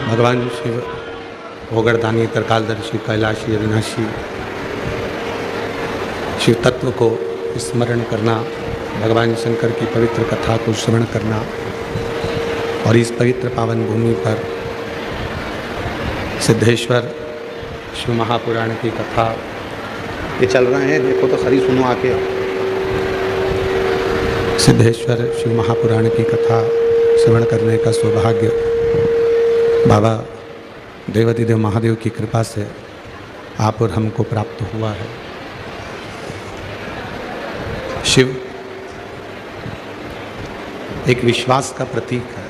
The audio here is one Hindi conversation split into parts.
भगवान शिव ओगरदानी त्रिकालदर्शी कैलाशी अविनाशी शिव तत्व को स्मरण करना, भगवान शंकर की पवित्र कथा को श्रवण करना और इस पवित्र पावन भूमि पर सिद्धेश्वर शिव महापुराण की कथा ये चल रहे हैं, देखो तो सही सुनो आके। सिद्धेश्वर शिव महापुराण की कथा श्रवण करने का सौभाग्य बाबा देवाधिदेव महादेव की कृपा से आप और हमको प्राप्त हुआ है। शिव एक विश्वास का प्रतीक है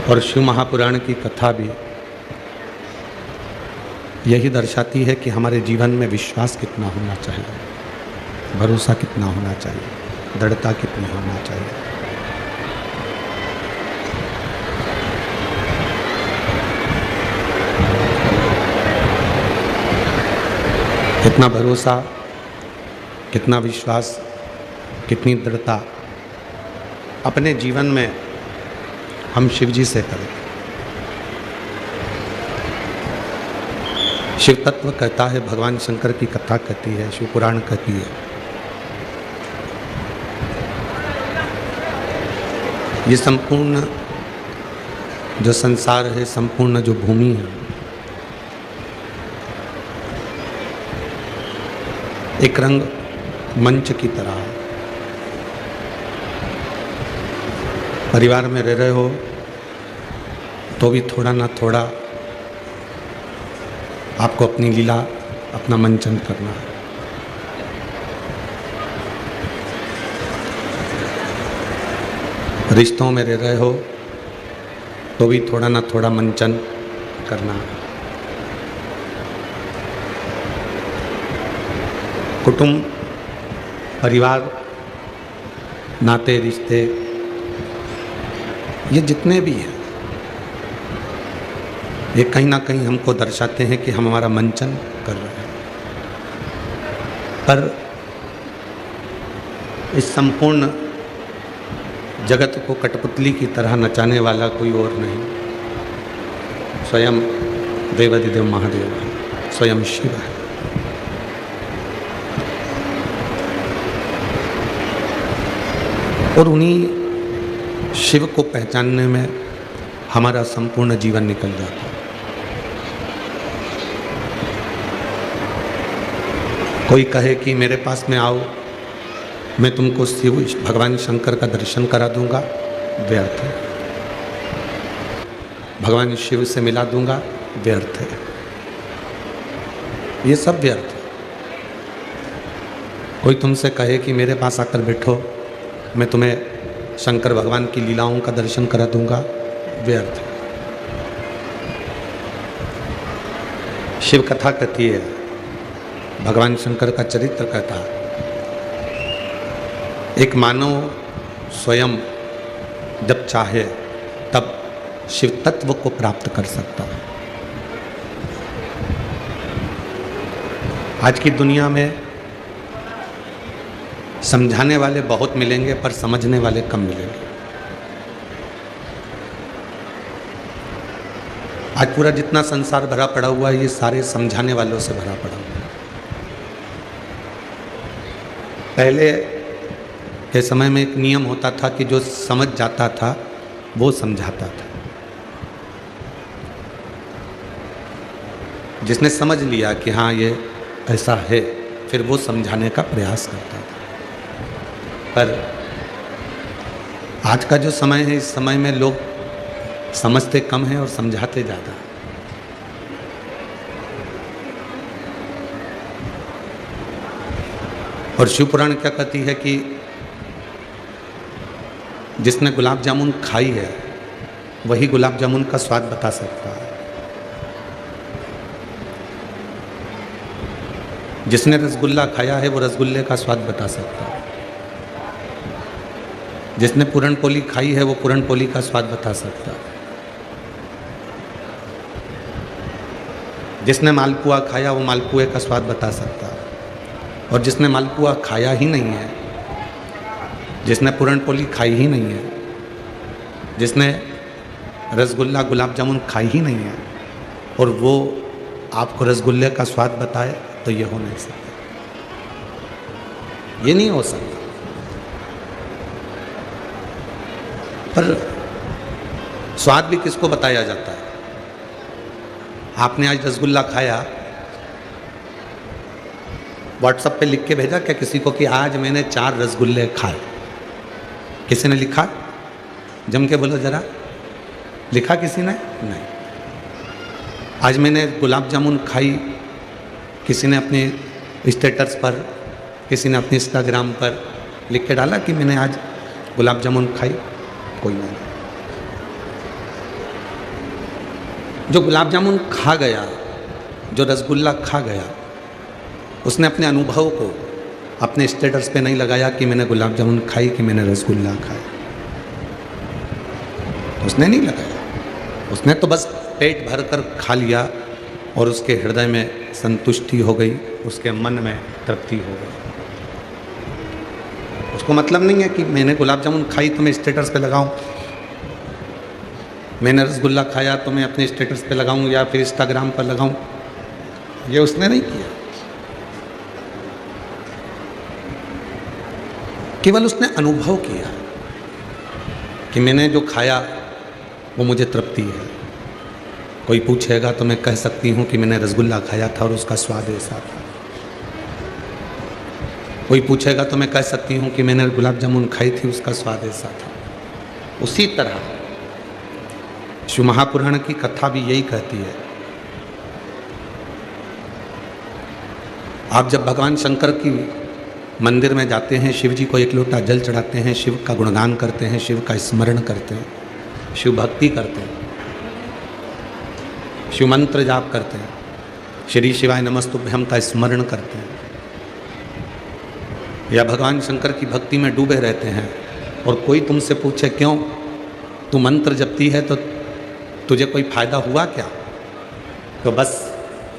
और शिव महापुराण की कथा भी यही दर्शाती है कि हमारे जीवन में विश्वास कितना होना चाहिए, भरोसा कितना होना चाहिए, दृढ़ता कितनी होना चाहिए। कितना भरोसा, कितना विश्वास, कितनी दृढ़ता अपने जीवन में हम शिव जी से करें। शिव तत्व कहता है, भगवान शंकर की कथा कहती है, शिव पुराण कहती है। ये संपूर्ण जो संसार है, संपूर्ण जो भूमि है, एक रंग मंच की तरह है। परिवार में रह रहे हो तो भी थोड़ा ना थोड़ा आपको अपनी लीला, अपना मंचन करना है। रिश्तों में रह रहे हो तो भी थोड़ा ना थोड़ा मंचन करना है। कुटुंब, परिवार, नाते रिश्ते, ये जितने भी हैं, ये कहीं ना कहीं हमको दर्शाते हैं कि हम हमारा मंचन कर रहे हैं। पर इस संपूर्ण जगत को कठपुतली की तरह नचाने वाला कोई और नहीं, स्वयं देवाधिदेव महादेव है, स्वयं शिव है। और उन्हीं शिव को पहचानने में हमारा संपूर्ण जीवन निकल जाता है। कोई कहे कि मेरे पास में आओ, मैं तुमको शिव भगवान शंकर का दर्शन करा दूंगा, व्यर्थ है। भगवान शिव से मिला दूंगा, व्यर्थ है। ये सब व्यर्थ है। कोई तुमसे कहे कि मेरे पास आकर बैठो, मैं तुम्हें शंकर भगवान की लीलाओं का दर्शन करा दूंगा, व्यर्थ है। शिव कथा कहती है, भगवान शंकर का चरित्र कहता है, एक मानव स्वयं जब चाहे तब शिव तत्व को प्राप्त कर सकता है। आज की दुनिया में समझाने वाले बहुत मिलेंगे पर समझने वाले कम मिलेंगे। आज पूरा जितना संसार भरा पड़ा हुआ है, ये सारे समझाने वालों से भरा पड़ा हुआ है। पहले के समय में एक नियम होता था कि जो समझ जाता था वो समझाता था। जिसने समझ लिया कि हाँ ये ऐसा है, फिर वो समझाने का प्रयास करता था। पर आज का जो समय है, इस समय में लोग समझते कम हैं और समझाते ज़्यादा। और शिव पुराण क्या कहती है कि जिसने गुलाब जामुन खाई है वही गुलाब जामुन का स्वाद बता सकता है। जिसने रसगुल्ला खाया है वो रसगुल्ले का स्वाद बता सकता है। जिसने पूरन पोली खाई है वो पूरन पोली का स्वाद बता सकता है। जिसने मालपुआ खाया वो मालपुए का स्वाद बता सकता है। और जिसने मालपुआ खाया ही नहीं है, जिसने पूरन पोली खाई ही नहीं है, जिसने रसगुल्ला गुलाब जामुन खाई ही नहीं है और वो आपको रसगुल्ले का स्वाद बताए, तो ये हो नहीं सकता, ये नहीं हो सकता। पर स्वाद भी किसको बताया जाता है? आपने आज रसगुल्ला खाया, व्हाट्सएप पे लिख के भेजा क्या किसी को कि आज मैंने 4 रसगुल्ले खाए? किसी ने लिखा? जम के बोलो जरा, लिखा किसी ने? नहीं। आज मैंने गुलाब जामुन खाई, किसी ने अपने स्टेटस पर, किसी ने अपने इंस्टाग्राम पर लिख के डाला कि मैंने आज गुलाब जामुन खाई? कोई नहीं। जो गुलाब जामुन खा गया, जो रसगुल्ला खा गया, उसने अपने अनुभव को अपने स्टेटस पे नहीं लगाया कि मैंने गुलाब जामुन खाई, कि मैंने रसगुल्ला खाया। उसने नहीं लगाया, उसने तो बस पेट भर कर खा लिया और उसके हृदय में संतुष्टि हो गई, उसके मन में तृप्ति हो गई। उसको मतलब नहीं है कि मैंने गुलाब जामुन खाई तो मैं स्टेटस पे लगाऊं, मैंने रसगुल्ला खाया तो मैं अपने स्टेटस पे लगाऊं या फिर इंस्टाग्राम पर लगाऊं। ये उसने नहीं किया, केवल उसने अनुभव किया कि मैंने जो खाया वो मुझे तृप्ति है। कोई पूछेगा तो मैं कह सकती हूँ कि मैंने रसगुल्ला खाया था और उसका स्वाद ऐसा था। कोई पूछेगा तो मैं कह सकती हूँ कि मैंने गुलाब जामुन खाई थी, उसका स्वाद ऐसा था। उसी तरह शिव महापुराण की कथा भी यही कहती है। आप जब भगवान शंकर की मंदिर में जाते हैं, शिव जी को एक लोटा जल चढ़ाते हैं, शिव का गुणगान करते हैं, शिव का स्मरण करते हैं, शिव भक्ति करते हैं, शिव मंत्र जाप करते हैं, श्री शिवाय नमस्तुभ्यम का स्मरण करते हैं, या भगवान शंकर की भक्ति में डूबे रहते हैं, और कोई तुमसे पूछे क्यों तू मंत्र जपती है, तो तुझे कोई फायदा हुआ क्या? तो बस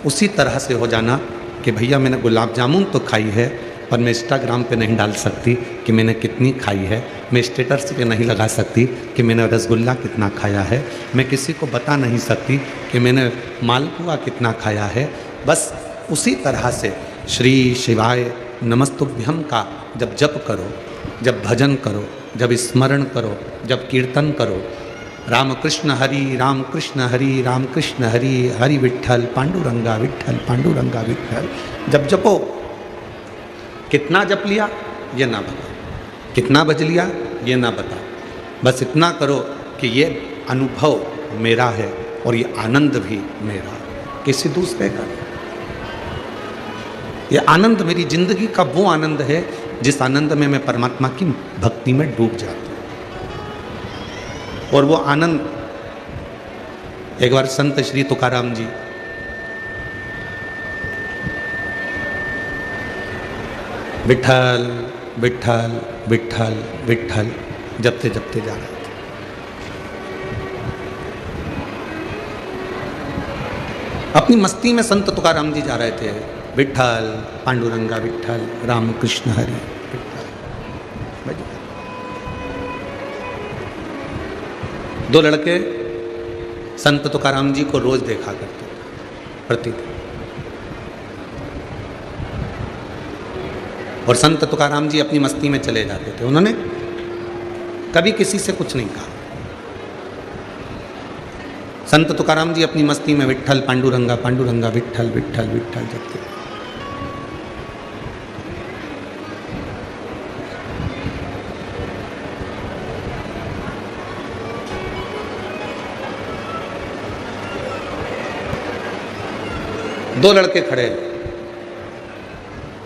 उसी तरह से हो जाना कि भैया मैंने गुलाब जामुन तो खाई है, पर मैं इंस्टाग्राम पे नहीं डाल सकती कि मैंने कितनी खाई है, मैं स्टेटस पे नहीं लगा सकती कि मैंने रसगुल्ला कितना खाया है, मैं किसी को बता नहीं सकती कि मैंने मालपुआ कितना खाया है। बस उसी तरह से श्री शिवाय नमस्तुभ्यम का जब जप करो, जब भजन करो, जब स्मरण करो, जब कीर्तन करो, राम कृष्ण हरि राम कृष्ण हरि राम कृष्ण हरि हरि विठ्ठल पांडुरंगा विठ्ठल पांडुरंगा विठ्ठल, जब जपो। कितना जप लिया ये ना बता, कितना बज लिया ये ना बता, बस इतना करो कि ये अनुभव मेरा है और ये आनंद भी मेरा, किसी दूसरे का नहीं। ये आनंद मेरी जिंदगी का वो आनंद है जिस आनंद में मैं परमात्मा की भक्ति में डूब जाता हूँ। और वो आनंद, एक बार संत श्री तुकाराम जी विठ्ठल विठ्ठल विठ्ठल विठ्ठल जपते जपते जा रहे थे। अपनी मस्ती में संत तुकाराम जी जा रहे थे, विठ्ठल पांडुरंगा विठ्ठल राम कृष्ण हरि विठ्ठल। दो लड़के संत तुकाराम जी को रोज देखा करते थे, प्रतिदिन। और संत तुकाराम जी अपनी मस्ती में चले जाते थे, उन्होंने कभी किसी से कुछ नहीं कहा। संत तुकाराम जी अपनी मस्ती में विठ्ठल पांडुरंगा पांडुरंगा विठ्ठल विठ्ठल विठ्ठल जपते। दो लड़के खड़े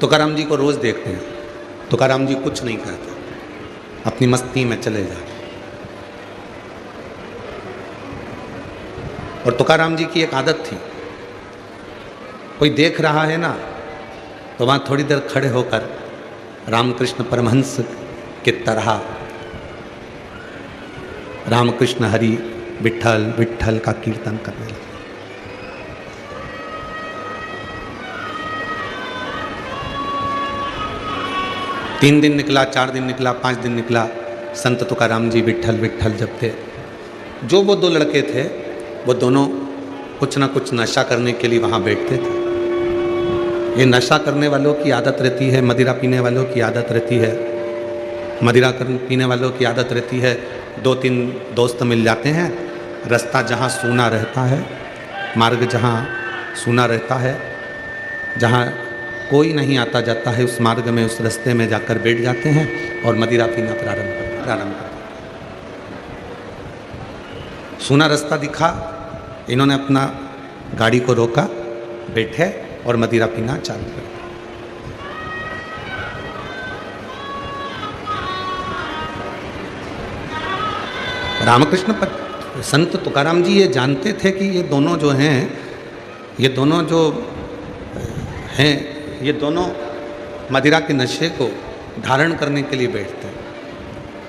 तुकाराम जी को रोज देखते हैं, तुकाराम जी कुछ नहीं कहते, अपनी मस्ती में चले जाते। और तुकाराम जी की एक आदत थी, कोई देख रहा है ना तो वहाँ थोड़ी देर खड़े होकर रामकृष्ण परमहंस की तरह रामकृष्ण हरि विठ्ठल विठ्ठल का कीर्तन करने लगे। तीन दिन निकला, 4 दिन निकला, 5 दिन निकला, संत तुकाराम जी विठ्ठल विठ्ठल जपते। जो वो दो लड़के थे वो दोनों कुछ ना कुछ नशा करने के लिए वहाँ बैठते थे। ये नशा करने वालों की आदत रहती है, मदिरा पीने वालों की आदत रहती है, पीने वालों की आदत रहती है। 2-3 दोस्त मिल जाते हैं, रास्ता जहाँ सूना रहता है, मार्ग जहाँ सूना रहता है, जहाँ कोई नहीं आता जाता है, उस मार्ग में, उस रास्ते में जाकर बैठ जाते हैं और मदिरा पीना प्रारंभ करते हैं। सूना रास्ता दिखा, इन्होंने अपना गाड़ी को रोका, बैठे और मदिरा पीना चालू कर। रामकृष्ण संत तुकाराम जी ये जानते थे कि ये दोनों जो हैं, ये दोनों मदिरा के नशे को धारण करने के लिए बैठते हैं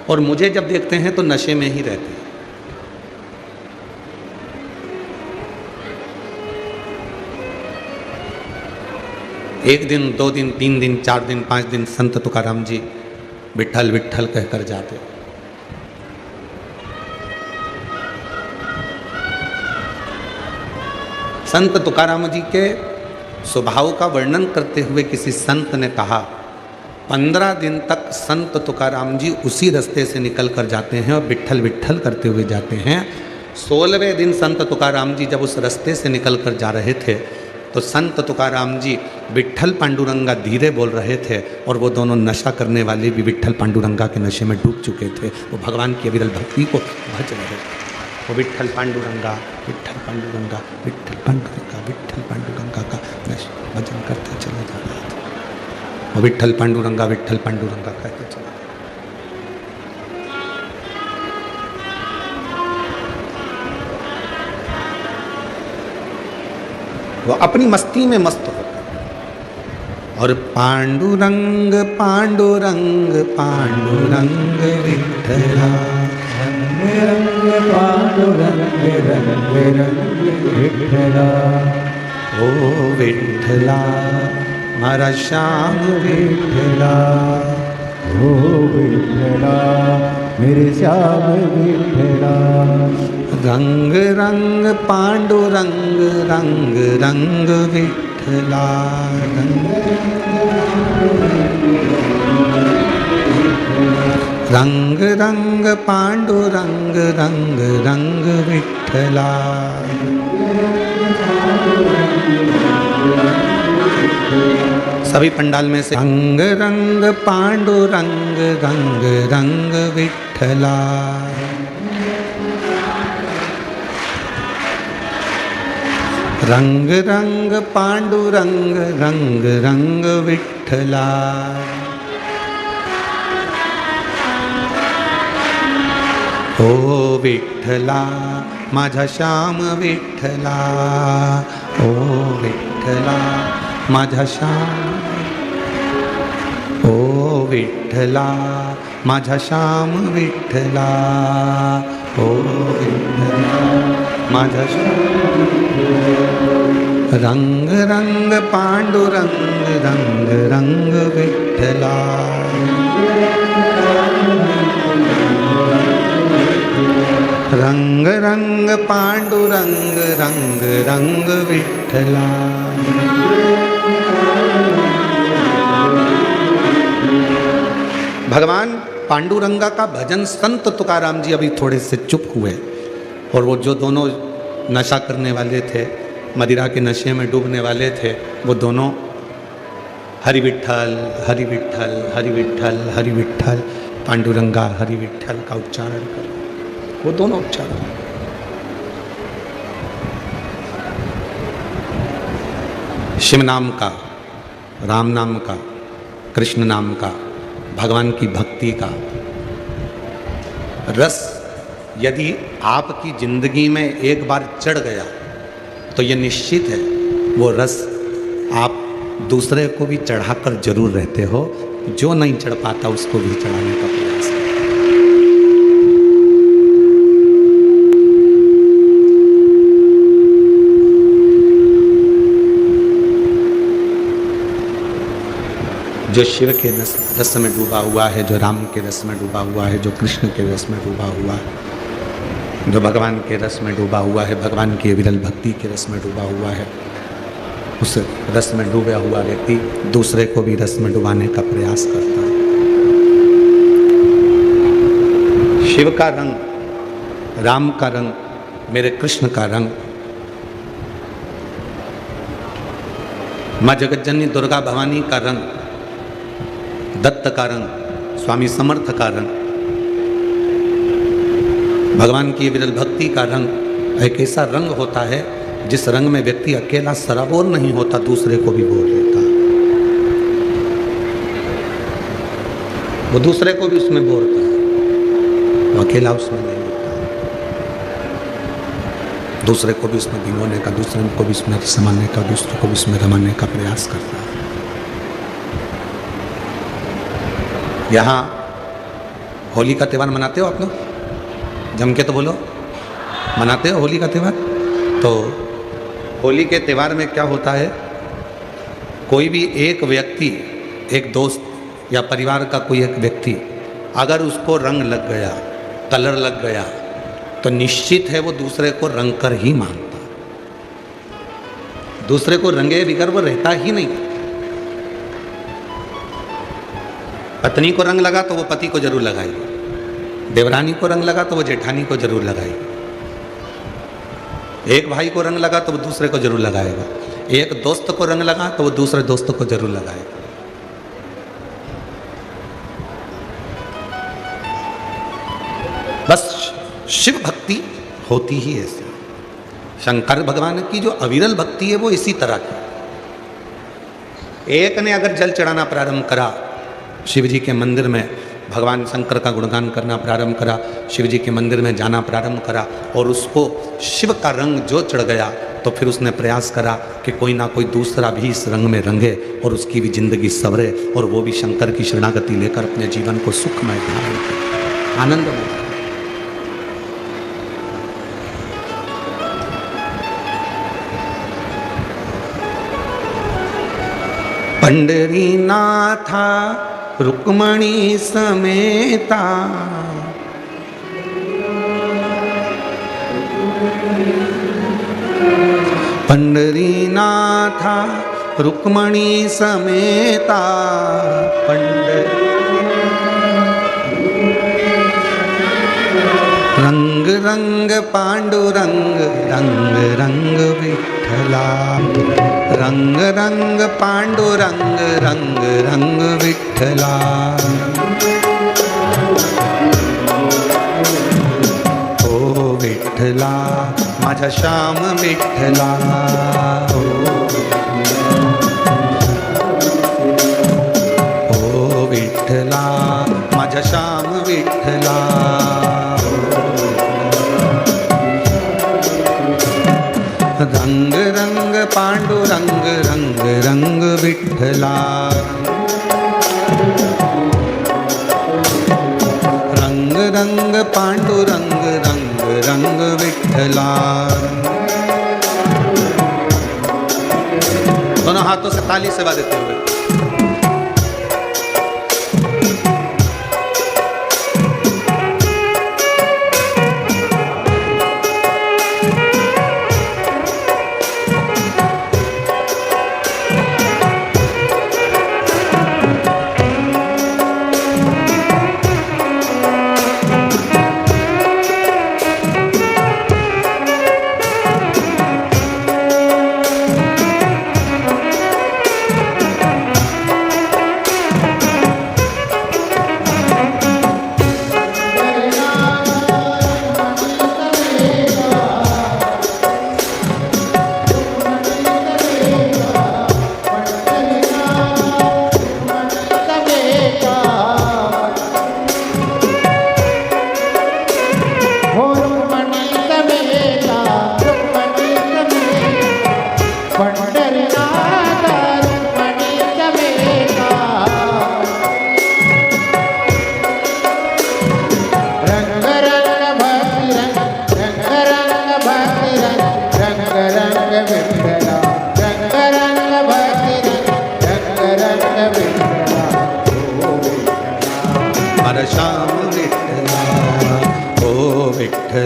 और मुझे जब देखते हैं तो नशे में ही रहते हैं। एक दिन, 2 दिन, 3 दिन, 4 दिन, 5 दिन संत तुकाराम जी विठ्ठल विठ्ठल कहकर जाते। संत तुकाराम जी के स्वभाव का वर्णन करते हुए किसी संत ने कहा, 15 दिन तक संत तुकाराम जी उसी रास्ते से निकल कर जाते हैं और विठ्ठल विठ्ठल करते हुए जाते हैं। 16वें दिन संत तुकाराम जी जब उस रास्ते से निकल कर जा रहे थे तो संत तुकाराम जी विठ्ठल पांडुरंगा धीरे बोल रहे थे और वो दोनों नशा करने वाले भी विठ्ठल पांडुरंगा के नशे में डूब चुके थे। वो भगवान की अविरल भक्ति को भज रहे थे। वो विठ्ठल पांडुरंगा, विठ्ठल पांडुरंगा, विठ्ठल पांडुरंगा, विठ्ठल पांडुरंगा का भजन करते चले जा रहे थे। वो विठ्ठल पांडुरंगा कहते चले। वो अपनी मस्ती में मस्त होते और पांडुरंग पांडुरंग पांडुरंग विठ्ठला, रंग पांडुरंग रंग रंग विठ्ठला, ओ विठ्ठला मारा श्याम विठ्ठला, ओ विठ्ठला मेरे श्याम विठ्ठला, रंग रंग पांडुरंग रंग रंग विठ्ठला, रंग रंग पांडुरंग रंग रंग विठ्ठला। सभी पंडाल में से रंग रंग पांडुरंग रंग रंग विठ्ठला, रंग रंग पांडुरंग रंग रंग विठ्ठला, ओ विठ्ठला माझा श्याम विठ्ठला, ओ विठ्ठला माझा श्याम, ओ विठ्ठला माझा श्याम विठ्ठला, ओ विठ्ठला माझा श्याम, रंग रंग पांडुरंग रंग रंग विठ्ठला, रंग रंग पांडुरंग रंग रंग विठ्ठला। भगवान पांडुरंगा का भजन संत तुकाराम जी अभी थोड़े से चुप हुए और वो जो दोनों नशा करने वाले थे, मदिरा के नशे में डूबने वाले थे, वो दोनों हरि विठ्ठल हरि विठ्ठल हरि विठ्ठल हरि विठ्ठल पांडुरंगा हरि विठ्ठल का उच्चारण कर, वो दोनों उच्चारण। शिव नाम का, राम नाम का, कृष्ण नाम का, भगवान की भक्ति का रस यदि आपकी जिंदगी में एक बार चढ़ गया तो ये निश्चित है वो रस आप दूसरे को भी चढ़ाकर जरूर रहते हो। जो नहीं चढ़ पाता उसको भी चढ़ाने का प्रयास है। जो शिव के रस में डूबा हुआ है, जो राम के रस में डूबा हुआ है, जो कृष्ण के रस में डूबा हुआ है, जो भगवान के रस में डूबा हुआ है, भगवान की विरल भक्ति के रस में डूबा हुआ है, उस रस में डूबा हुआ व्यक्ति दूसरे को भी रस में डुबाने का प्रयास करता है। शिव का रंग, राम का रंग, मेरे कृष्ण का रंग, माँ जगज्जननी दुर्गा भवानी का रंग, दत्त का रंग, स्वामी समर्थ का रंग, भगवान की विरल भक्ति का रंग एक ऐसा रंग होता है जिस रंग में व्यक्ति अकेला सराबोर नहीं होता, दूसरे को भी बोल लेता। वो दूसरे को भी उसमें बोलता है, वो अकेला उसमें नहीं होता। दूसरे को भी उसमें भिगोने का, दूसरे को भी उसमें समाने का, दूसरे को भी उसमें रमाने का प्रयास करता है। यहाँ होली का त्यौहार मनाते हो आप लोग? जम के तो बोलो, मनाते हो होली का त्यौहार? तो होली के त्यौहार में क्या होता है, कोई भी एक व्यक्ति, एक दोस्त या परिवार का कोई एक व्यक्ति अगर उसको रंग लग गया, कलर लग गया, तो निश्चित है वो दूसरे को रंग कर ही मानता। दूसरे को रंगे बिगर वो रहता ही नहीं। पत्नी को रंग लगा तो वो पति को जरूर लगाएगी, देवरानी को रंग लगा तो वो जेठानी को जरूर लगाएगी, एक भाई को रंग लगा तो वो दूसरे को जरूर लगाएगा, एक दोस्त को रंग लगा तो वो दूसरे दोस्त को जरूर लगाएगा। बस शिव भक्ति होती ही ऐसी। शंकर भगवान की जो अविरल भक्ति है वो इसी तरह की। एक ने अगर जल चढ़ाना प्रारंभ करा, शिव जी के मंदिर में भगवान शंकर का गुणगान करना प्रारंभ करा, शिव जी के मंदिर में जाना प्रारंभ करा, और उसको शिव का रंग जो चढ़ गया, तो फिर उसने प्रयास करा कि कोई ना कोई दूसरा भी इस रंग में रंगे और उसकी भी जिंदगी संवरे, और वो भी शंकर की शरणागति लेकर अपने जीवन को सुखमय बनाए, आनंदमय। पंढरीनाथा रुक्मणी समेता, पंढरीनाथा रुक्मणी समेता, रंग रंग पांडुरंग, रंग रंग विठ्ठला, रंग रंग पांडुरंग, रंग रंग विठ्ठला। ओ विठ्ठला माझा श्याम विठ्ठला, ओ विठ्ठला माझा श्याम विठ्ठला। रंग रंग पांडुरंग, रंग रंग विठ्ठला, रंग रंग पांडुरंग, रंग रंग विठ्ठला। दोनों हाथों से ताली सेवा देते हुए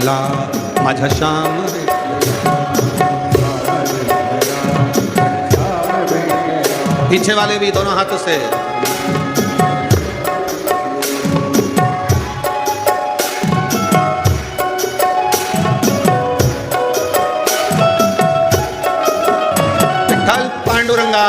विठ्ठला माझा श्याम विठ्ठला। पीछे वाले भी दोनों हाथों से विठ्ठल पांडुरंगा।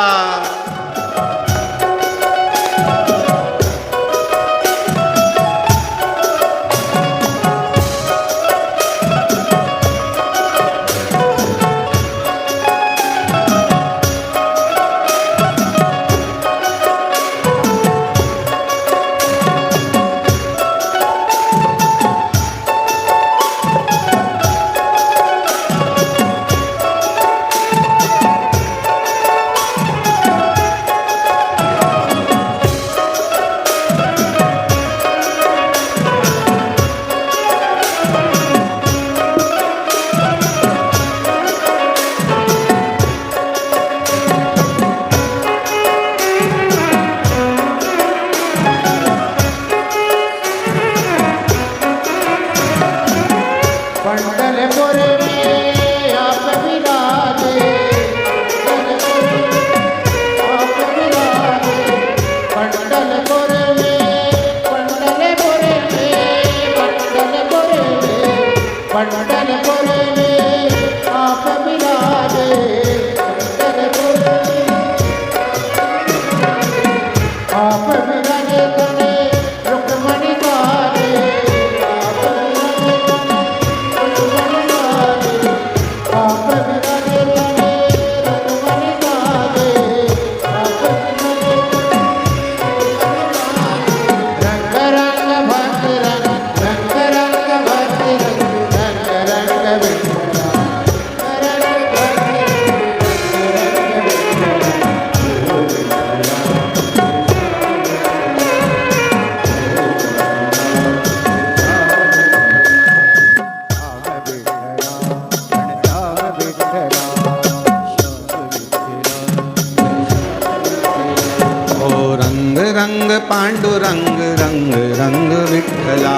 रंग पांडुरंग रंग रंग विठ्ठला।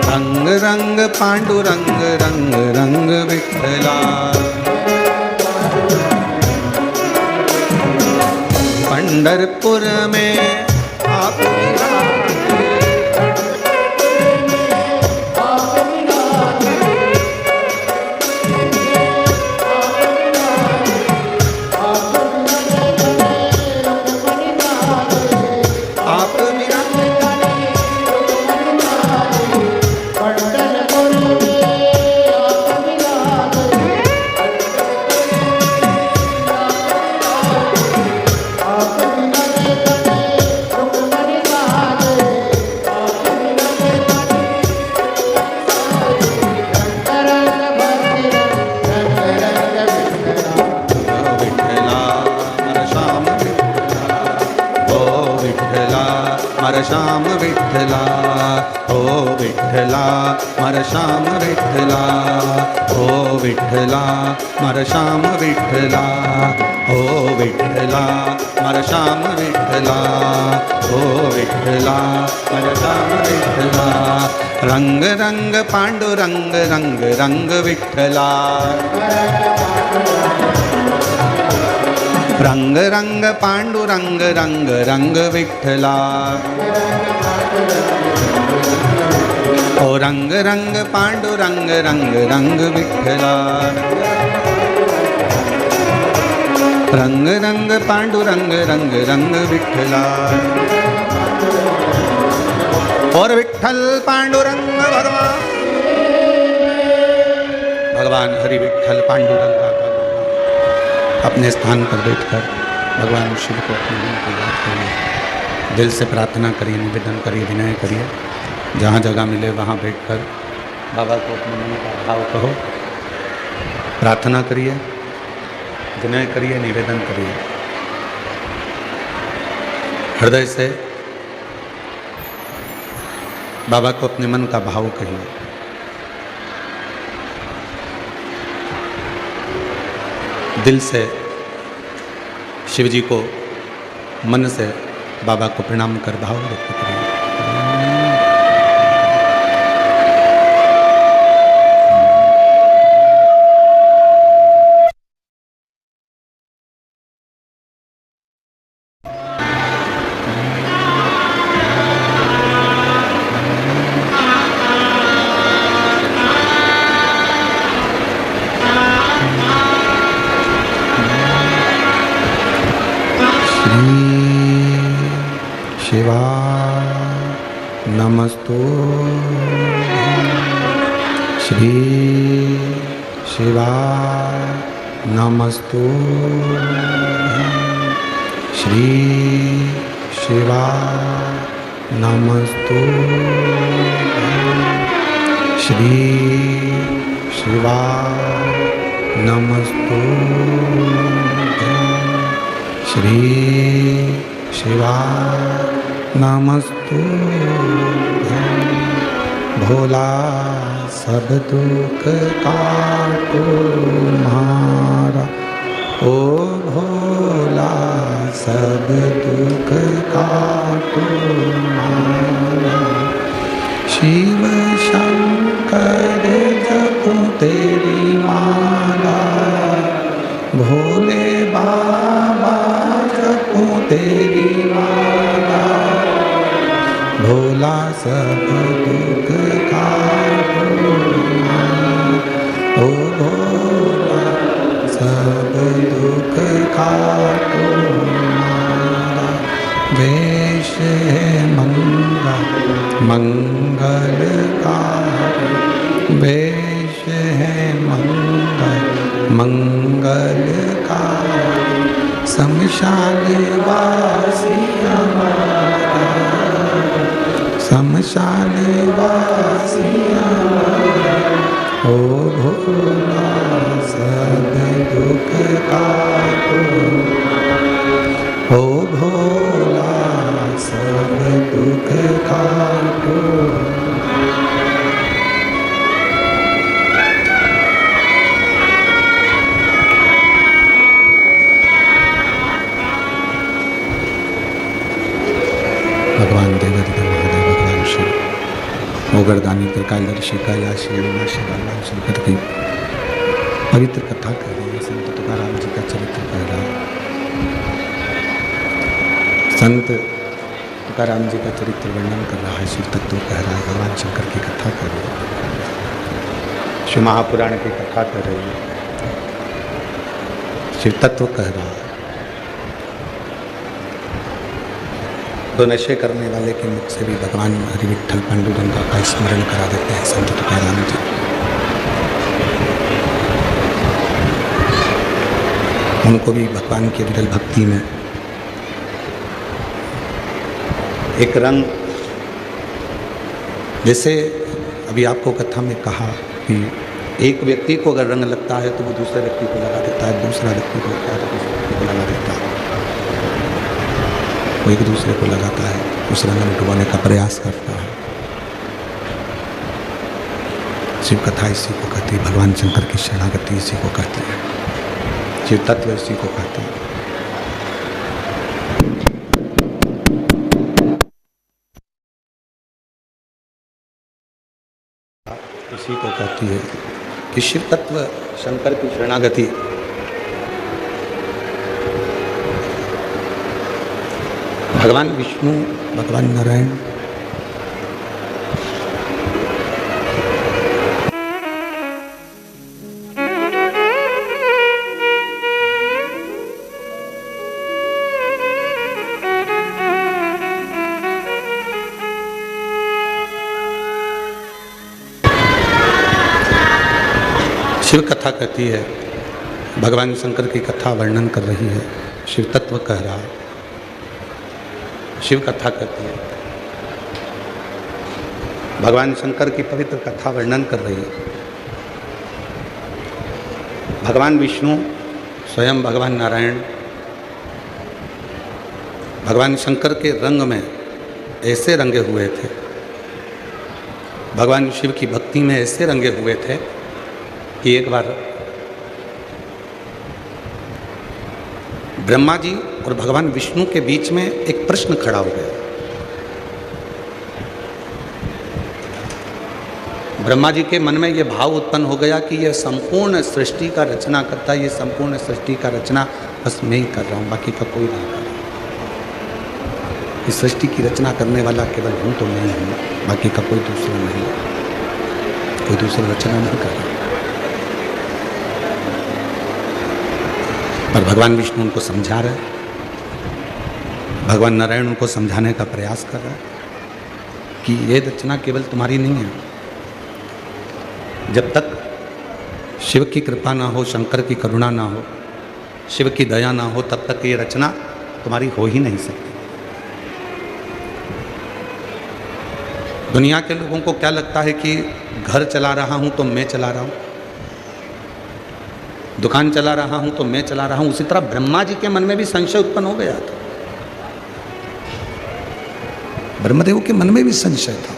रंग रंग पांडुरंग रंग रंग विठ्ठला। पंढरपुर में आप मारा श्याम विठ्ठला, ओ विठ्ठला मारा श्याम विठ्ठला, ओ विठ्ठला मारा श्याम विठ्ठला, ओ विठ्ठला मारा श्याम विठ्ठला, ओ विठ्ठला मारा श्याम विठ्ठला। रंग रंग पांडुरंग रंग रंग विठ्ठला, रंग रंग पांडुरंग रंग रंग विठ्ठला, ओ रंग रंग पांडुरंग रंग रंग विठ्ठला, रंग रंग पांडुरंग रंग रंग विठ्ठला। और विठ्ठल पांडुरंग भगवान भगवान हरि विठ्ठल पांडुरंग अपने स्थान पर बैठकर भगवान शिव को अपने मन को याद करिए, दिल से प्रार्थना करिए, निवेदन करिए, विनय करिए। जहाँ जगह मिले वहाँ बैठकर बाबा को अपने मन का भाव कहो, प्रार्थना करिए, विनय करिए, निवेदन करिए। हृदय से बाबा को अपने मन का भाव कहिए। दिल से शिव जी को मन से बाबा को प्रणाम कर भाव व्यक्त करिए। नमस्तु श्री शिवाय नमस्तु श्री शिवाय नमस्तु श्री शिवाय नमस्तु श्री शिवाय नमस्तु भोला सब दुख काटो मारा, ओ भोला सब दुख काटो मारा। शिव शंकर जपो तेरी माला, भोले बाबा जपो तेरी माला, भोला सब दुख काटो मारा, ओ भोला सब दुख काटो मारा। वेश है मंगलकारी, वेश है मंगलकारी, शमशान वासी हमारा, शमशान वासी हमारा, ओ भोला सब दुख काटो, ओ भोला सब दुख काटो। भगवान देवादिदेव महादेव, भगवान शिव, मोगरदानी त्रिकालदर्शी कैलाशी अविनाशी भगवान शंकर की पवित्र कथा कर रही है। संत तुकाराम जी का चरित्र कह रहा है। संत तुकाराम जी का चरित्र वर्णन कर रहा है, शिव तत्व कह रहा है, भगवान शंकर की कथा कर रही है, शिव महापुराण की कथा कर रही है, शिव तत्व कह रहा है। तो नशे करने वाले के मुख से भी भगवान हरि विठ्ठल पांडुरंगा का स्मरण करा देते हैं संत तुकाराम जी। उनको भी भगवान की विरल भक्ति में एक रंग, जैसे अभी आपको कथा में कहा कि एक व्यक्ति को अगर रंग लगता है तो वो दूसरे व्यक्ति को लगा देता है, दूसरा व्यक्ति को लगता है तो दूसरे व्यक्ति को लगा देता है, वो एक दूसरे को लगाता है, उस रंग में डुबाने का प्रयास करता है। शिव कथा इसी को कहती है, भगवान शंकर की शरणागति इसी को कहती है, शिव तत्व इसी को कहते हैं। इसी को कहती है कि शिव तत्व शंकर की शरणागति। भगवान विष्णु, भगवान नारायण शिव कथा कहती है, भगवान शंकर की कथा वर्णन कर रही है, शिव तत्व कह रहा है, शिव कथा कहती है, भगवान शंकर की पवित्र कथा वर्णन कर रही है। भगवान विष्णु स्वयं भगवान नारायण भगवान शंकर के रंग में ऐसे रंगे हुए थे, भगवान शिव की भक्ति में ऐसे रंगे हुए थे कि एक बार ब्रह्मा जी और भगवान विष्णु के बीच में एक प्रश्न खड़ा हो गया। ब्रह्मा जी के मन में यह भाव उत्पन्न हो गया कि यह संपूर्ण सृष्टि का रचना करता है, ये संपूर्ण सृष्टि का रचना बस मैं ही कर रहा हूँ, बाकी का कोई नहीं कर रहा। इस सृष्टि की रचना करने वाला केवल हूँ तो मैं ही हूँ, बाकी का कोई दूसरा नहीं, कोई दूसरा रचना नहीं कर रहा। पर भगवान विष्णु उनको समझा रहे, भगवान नारायण उनको समझाने का प्रयास कर रहे हैं कि ये रचना केवल तुम्हारी नहीं है। जब तक शिव की कृपा ना हो, शंकर की करुणा ना हो, शिव की दया ना हो, तब तक ये रचना तुम्हारी हो ही नहीं सकती। दुनिया के लोगों को क्या लगता है कि घर चला रहा हूं तो मैं चला रहा हूं, दुकान चला रहा हूं तो मैं चला रहा हूं। उसी तरह ब्रह्मा जी के मन में भी संशय उत्पन्न हो गया था। ब्रह्मदेव के मन में भी संशय था,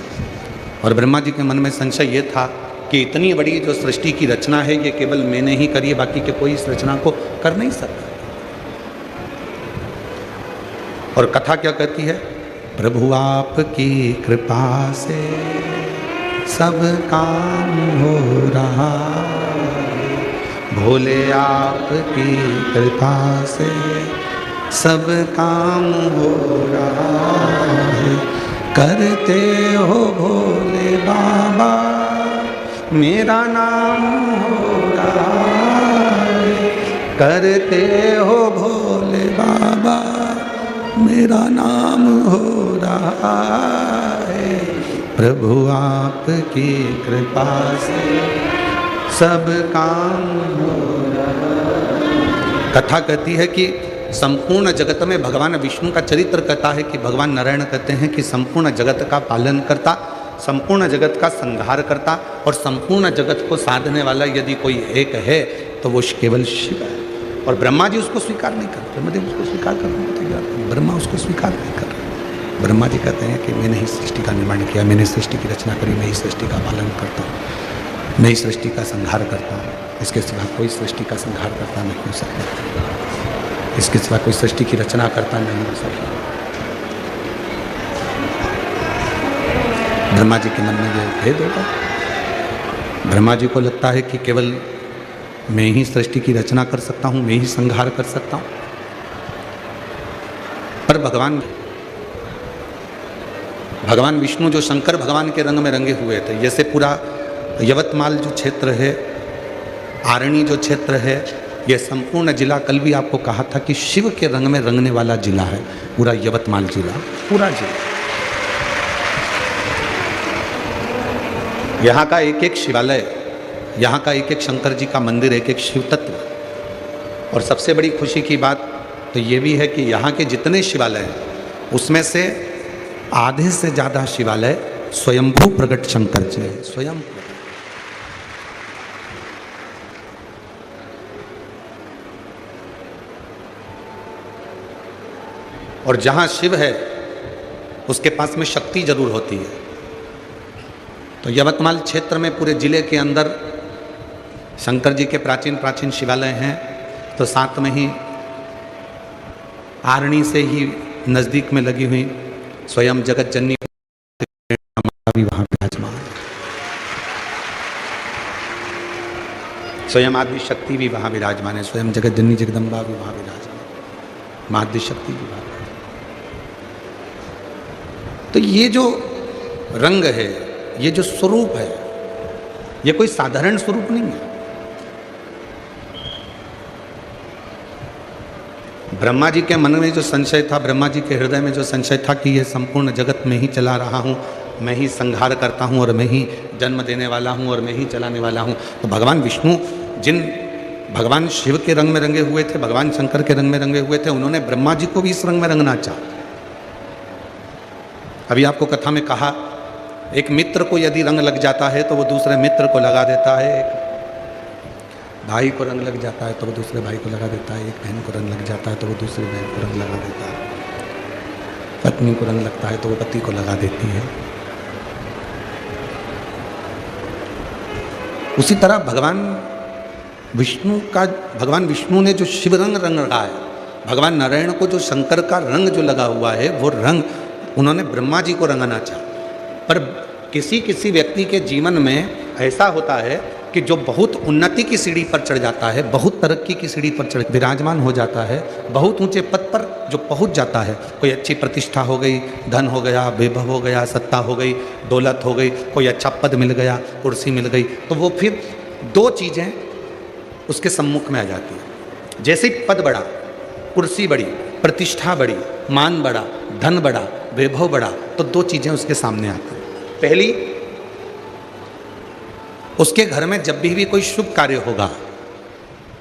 और ब्रह्मा जी के मन में संशय ये था कि इतनी बड़ी जो सृष्टि की रचना है ये केवल मैंने ही करी है, बाकी के कोई इस रचना को कर नहीं सकता। और कथा क्या कहती है? प्रभु आपकी कृपा से सब काम हो रहा, भोले आपकी कृपा से सब काम हो रहा है। करते हो भोले बाबा मेरा नाम हो रहा है, करते हो भोले बाबा मेरा नाम हो रहा है। प्रभु आपकी कृपा से सब काम हो रहा है। कथा कहती है कि संपूर्ण जगत में भगवान विष्णु का चरित्र कहता है कि भगवान नारायण कहते हैं कि संपूर्ण जगत का पालन करता, संपूर्ण जगत का संहार करता और संपूर्ण जगत को साधने वाला यदि कोई एक है तो वो केवल शिव है। और ब्रह्मा जी उसको स्वीकार नहीं करते, ब्रह्मदेव उसको स्वीकार करने को तैयार नहीं, ब्रह्मा उसको स्वीकार नहीं कर रहे। ब्रह्मा जी कहते हैं कि मैंने ही सृष्टि का निर्माण किया, मैंने सृष्टि की रचना करी, मैं ही सृष्टि का पालन करता हूँ, मैं ही सृष्टि का संहार करता हूँ, इसके सिवा कोई सृष्टि का संहार करता नहीं हो सकता, इसके सिवा कोई सृष्टि की रचना करता नहीं हो सकता। ब्रह्मा जी के मन में यह भेद होगा। ब्रह्मा जी को लगता है कि केवल मैं ही सृष्टि की रचना कर सकता हूँ, मैं ही संहार कर सकता हूँ। पर भगवान विष्णु जो शंकर भगवान के रंग में रंगे हुए थे, जैसे पूरा यवतमाल जो क्षेत्र है, आरणी जो क्षेत्र है, ये संपूर्ण जिला, कल भी आपको कहा था कि शिव के रंग में रंगने वाला जिला है पूरा यवतमाल जिला, पूरा जिला। यहाँ का एक एक शिवालय, यहाँ का एक एक शंकर जी का मंदिर, एक एक शिव तत्व। और सबसे बड़ी खुशी की बात तो ये भी है कि यहाँ के जितने शिवालय हैं उसमें से आधे से ज़्यादा शिवालय स्वयंभू प्रकट शंकर जी हैं, स्वयं। और जहाँ शिव है उसके पास में शक्ति जरूर होती है। तो यवतमाल क्षेत्र में पूरे जिले के अंदर शंकर जी के प्राचीन प्राचीन शिवालय हैं। तो साथ में ही आरणी से ही नज़दीक में लगी हुई स्वयं जगत जननी भी वहाँ विराजमान, स्वयं आदि शक्ति भी वहाँ विराजमान है, स्वयं जगत जननी जगदम्बा भी वहाँ विराजमान, महादि शक्ति भी वहाँ। तो ये जो रंग है, ये जो स्वरूप है, ये कोई साधारण स्वरूप नहीं है। ब्रह्मा जी के मन में जो संशय था, ब्रह्मा जी के हृदय में जो संशय था कि ये संपूर्ण जगत में ही चला रहा हूँ, मैं ही संहार करता हूँ और मैं ही जन्म देने वाला हूँ और मैं ही चलाने वाला हूँ। तो भगवान विष्णु जिन भगवान शिव के रंग में रंगे हुए थे, भगवान शंकर के रंग में रंगे हुए थे, उन्होंने ब्रह्मा जी को भी इस रंग में रंगना चाहा। अभी आपको कथा में कहा, एक मित्र को यदि रंग लग जाता है तो वो दूसरे मित्र को लगा देता है, एक भाई को रंग लग जाता है तो वो दूसरे भाई को लगा देता है, एक बहन को रंग लग जाता है तो वो दूसरी बहन को रंग लगा देता है, पत्नी को रंग लगता है तो वो पति को लगा देती है। उसी तरह भगवान विष्णु ने जो शिव रंग रंगा है, भगवान नारायण को जो शंकर का रंग जो लगा हुआ है, वो रंग उन्होंने ब्रह्मा जी को रंगाना चाहा। पर किसी किसी व्यक्ति के जीवन में ऐसा होता है कि जो बहुत उन्नति की सीढ़ी पर चढ़ जाता है, बहुत तरक्की की सीढ़ी पर चढ़ विराजमान हो जाता है, बहुत ऊंचे पद पर जो पहुंच जाता है, कोई अच्छी प्रतिष्ठा हो गई, धन हो गया, वैभव हो गया, सत्ता हो गई, दौलत हो गई, कोई अच्छा पद मिल गया, कुर्सी मिल गई, तो वो फिर दो चीज़ें उसके सम्मुख में आ जाती है। जैसे ही पद बढ़ा, कुर्सी बढ़ी, प्रतिष्ठा बढ़ी, मान बढ़ा, धन बढ़ा, वैभव बढ़ा, तो दो चीज़ें उसके सामने आती हैं। पहली, उसके घर में जब भी कोई शुभ कार्य होगा,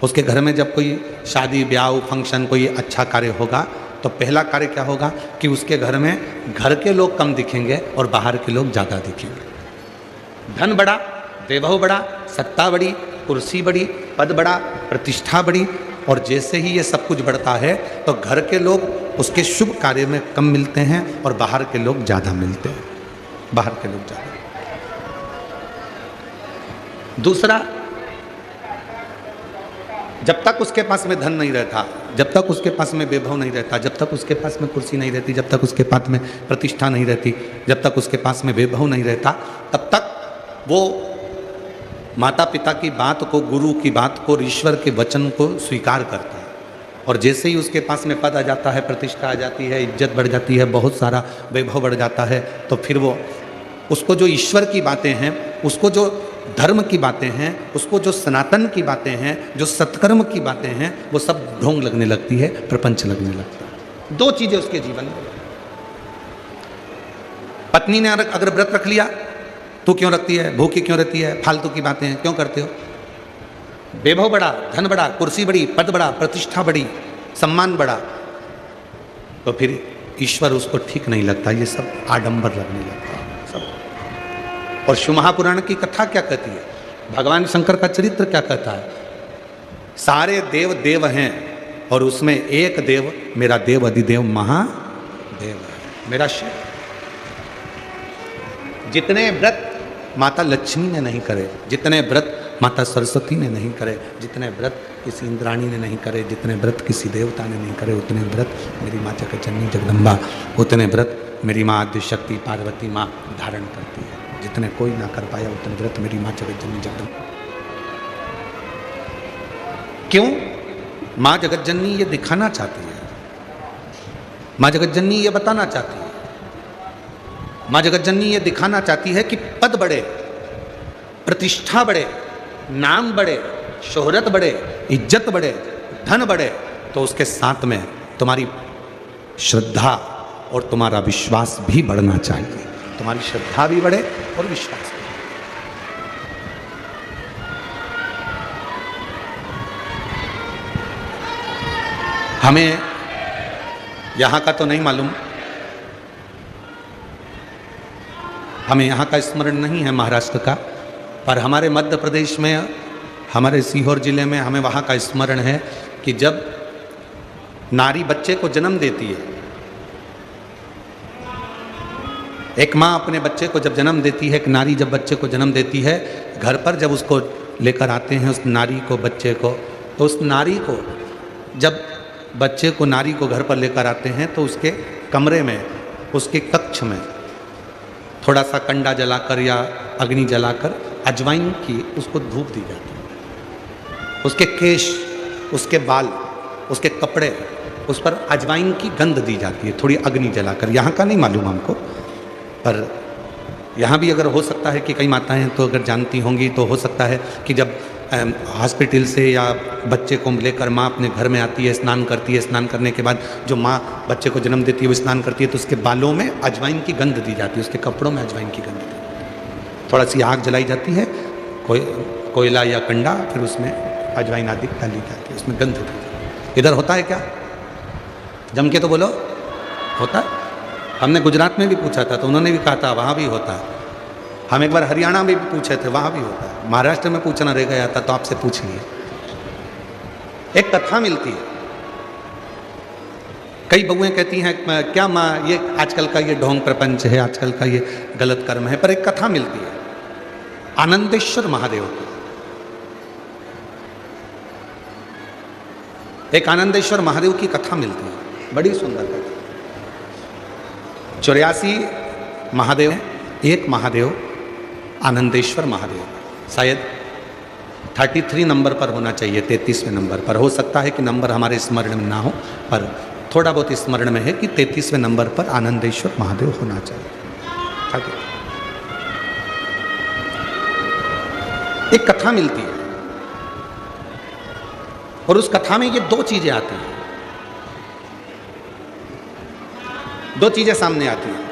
उसके घर में जब कोई शादी ब्याह फंक्शन कोई अच्छा कार्य होगा, तो पहला कार्य क्या होगा कि उसके घर में घर के लोग कम दिखेंगे और बाहर के लोग ज़्यादा दिखेंगे। धन बड़ा, वैभव बड़ा, सत्ता बड़ी, कुर्सी बड़ी, पद बड़ा, प्रतिष्ठा बड़ी, और जैसे ही ये सब कुछ बढ़ता है तो घर के लोग उसके शुभ कार्य में कम मिलते हैं और बाहर के लोग ज़्यादा मिलते हैं, बाहर के लोग ज़्यादा। दूसरा, जब तक उसके पास में धन नहीं रहता, जब तक उसके पास में वैभव नहीं रहता, जब तक उसके पास में कुर्सी नहीं रहती, जब तक उसके पास में प्रतिष्ठा नहीं रहती, जब तक उसके पास में वैभव नहीं रहता, तब तक वो माता पिता की बात को, गुरु की बात को, ईश्वर के वचन को स्वीकार करता है। और जैसे ही उसके पास में पद आ जाता है, प्रतिष्ठा आ जाती है, इज्जत बढ़ जाती है, बहुत सारा वैभव बढ़ जाता है, तो फिर वो उसको जो ईश्वर की बातें हैं, उसको जो धर्म की बातें हैं, उसको जो सनातन की बातें हैं, जो सत्कर्म की बातें हैं, वो सब ढोंग लगने लगती है, प्रपंच लगने लगता है। दो चीज़ें उसके जीवन में। पत्नी ने अगर व्रत रख लिया, तू क्यों रखती है, भूखी क्यों रहती है, फालतू की बातें क्यों करते हो। वैभव बड़ा, धन बड़ा, कुर्सी बड़ी, पद बड़ा, प्रतिष्ठा बड़ी, सम्मान बड़ा, तो फिर ईश्वर उसको ठीक नहीं लगता, ये सब आडंबर लगने लगता है सब। और शिव महापुराण की कथा क्या कहती है, भगवान शंकर का चरित्र क्या कहता है, सारे देव देव हैं और उसमें एक देव, मेरा देव अधिदेव महादेव है, मेरा शिव। जितने व्रत माता लक्ष्मी ने नहीं करे, जितने व्रत माता सरस्वती ने नहीं करे, जितने व्रत किसी इंद्राणी ने नहीं करे, जितने व्रत किसी देवता ने नहीं करे, उतने व्रत मेरी माँ जगज्जननी जगदम्बा, उतने व्रत मेरी माँ आद्य शक्ति पार्वती माँ धारण करती है। जितने कोई ना कर पाया उतने व्रत मेरी माँ जगज्जननी जगदम्बा। क्यों? माँ जगज्जननी ये दिखाना चाहती है, माँ जगज्जननी ये बताना चाहती है, माँ जगज्जननी ये दिखाना चाहती है कि पद बढ़े, प्रतिष्ठा बढ़े, नाम बढ़े, शोहरत बढ़े, इज्जत बढ़े, धन बढ़े, तो उसके साथ में तुम्हारी श्रद्धा और तुम्हारा विश्वास भी बढ़ना चाहिए। तुम्हारी श्रद्धा भी बढ़े और विश्वास भी। हमें यहाँ का तो नहीं मालूम, हमें यहाँ का स्मरण नहीं है महाराष्ट्र का, पर हमारे मध्य प्रदेश में, हमारे सीहोर जिले में हमें वहाँ का स्मरण है कि जब नारी बच्चे को जन्म देती है, एक माँ अपने बच्चे को जब जन्म देती है, एक नारी जब बच्चे को जन्म देती है, घर पर जब उसको लेकर आते हैं उस नारी को, बच्चे को, तो उस नारी को जब बच्चे को, नारी को घर पर लेकर आते हैं तो उसके कमरे में, उसके कक्ष में थोड़ा सा कंडा जलाकर या अग्नि जलाकर अजवाइन की उसको धूप दी जाती है। उसके केश, उसके बाल, उसके कपड़े, उस पर अजवाइन की गंध दी जाती है, थोड़ी अग्नि जलाकर। यहाँ का नहीं मालूम हमको, पर यहाँ भी अगर हो सकता है कि कई माताएं तो अगर जानती होंगी तो हो सकता है कि जब हॉस्पिटल से या बच्चे को लेकर माँ अपने घर में आती है, स्नान करती है, स्नान करने के बाद जो माँ बच्चे को जन्म देती है वो स्नान करती है तो उसके बालों में अजवाइन की गंध दी जाती है, उसके कपड़ों में अजवाइन की गंध दी जाती है। थोड़ा सी आग जलाई जाती है, कोयला या कंडा, फिर उसमें अजवाइन आदि डाली जाती है, उसमें गंध दी जाती है। इधर होता है क्या? जम के तो बोलो, होता है? हमने गुजरात में भी पूछा था तो उन्होंने भी कहा था वहाँ भी होता है। हम एक बार हरियाणा में भी पूछे थे, वहाँ भी होता है। महाराष्ट्र में पूछना रह गया था तो आपसे पूछ लिए। एक कथा मिलती है, कई बहुएं कहती हैं क्या माँ ये आजकल का ये ढोंग प्रपंच है, आजकल का ये गलत कर्म है, पर एक कथा मिलती है आनंदेश्वर महादेव की। एक आनंदेश्वर महादेव की कथा मिलती है, बड़ी सुंदर कथा। 84 महादेव, एक महादेव आनंदेश्वर महादेव, शायद 33 नंबर पर होना चाहिए, 33वें नंबर पर। हो सकता है कि नंबर हमारे स्मरण में ना हो, पर थोड़ा बहुत स्मरण में है कि 33वें नंबर पर आनंदेश्वर महादेव होना चाहिए। एक कथा मिलती है और उस कथा में ये दो चीजें आती हैं, दो चीजें सामने आती हैं।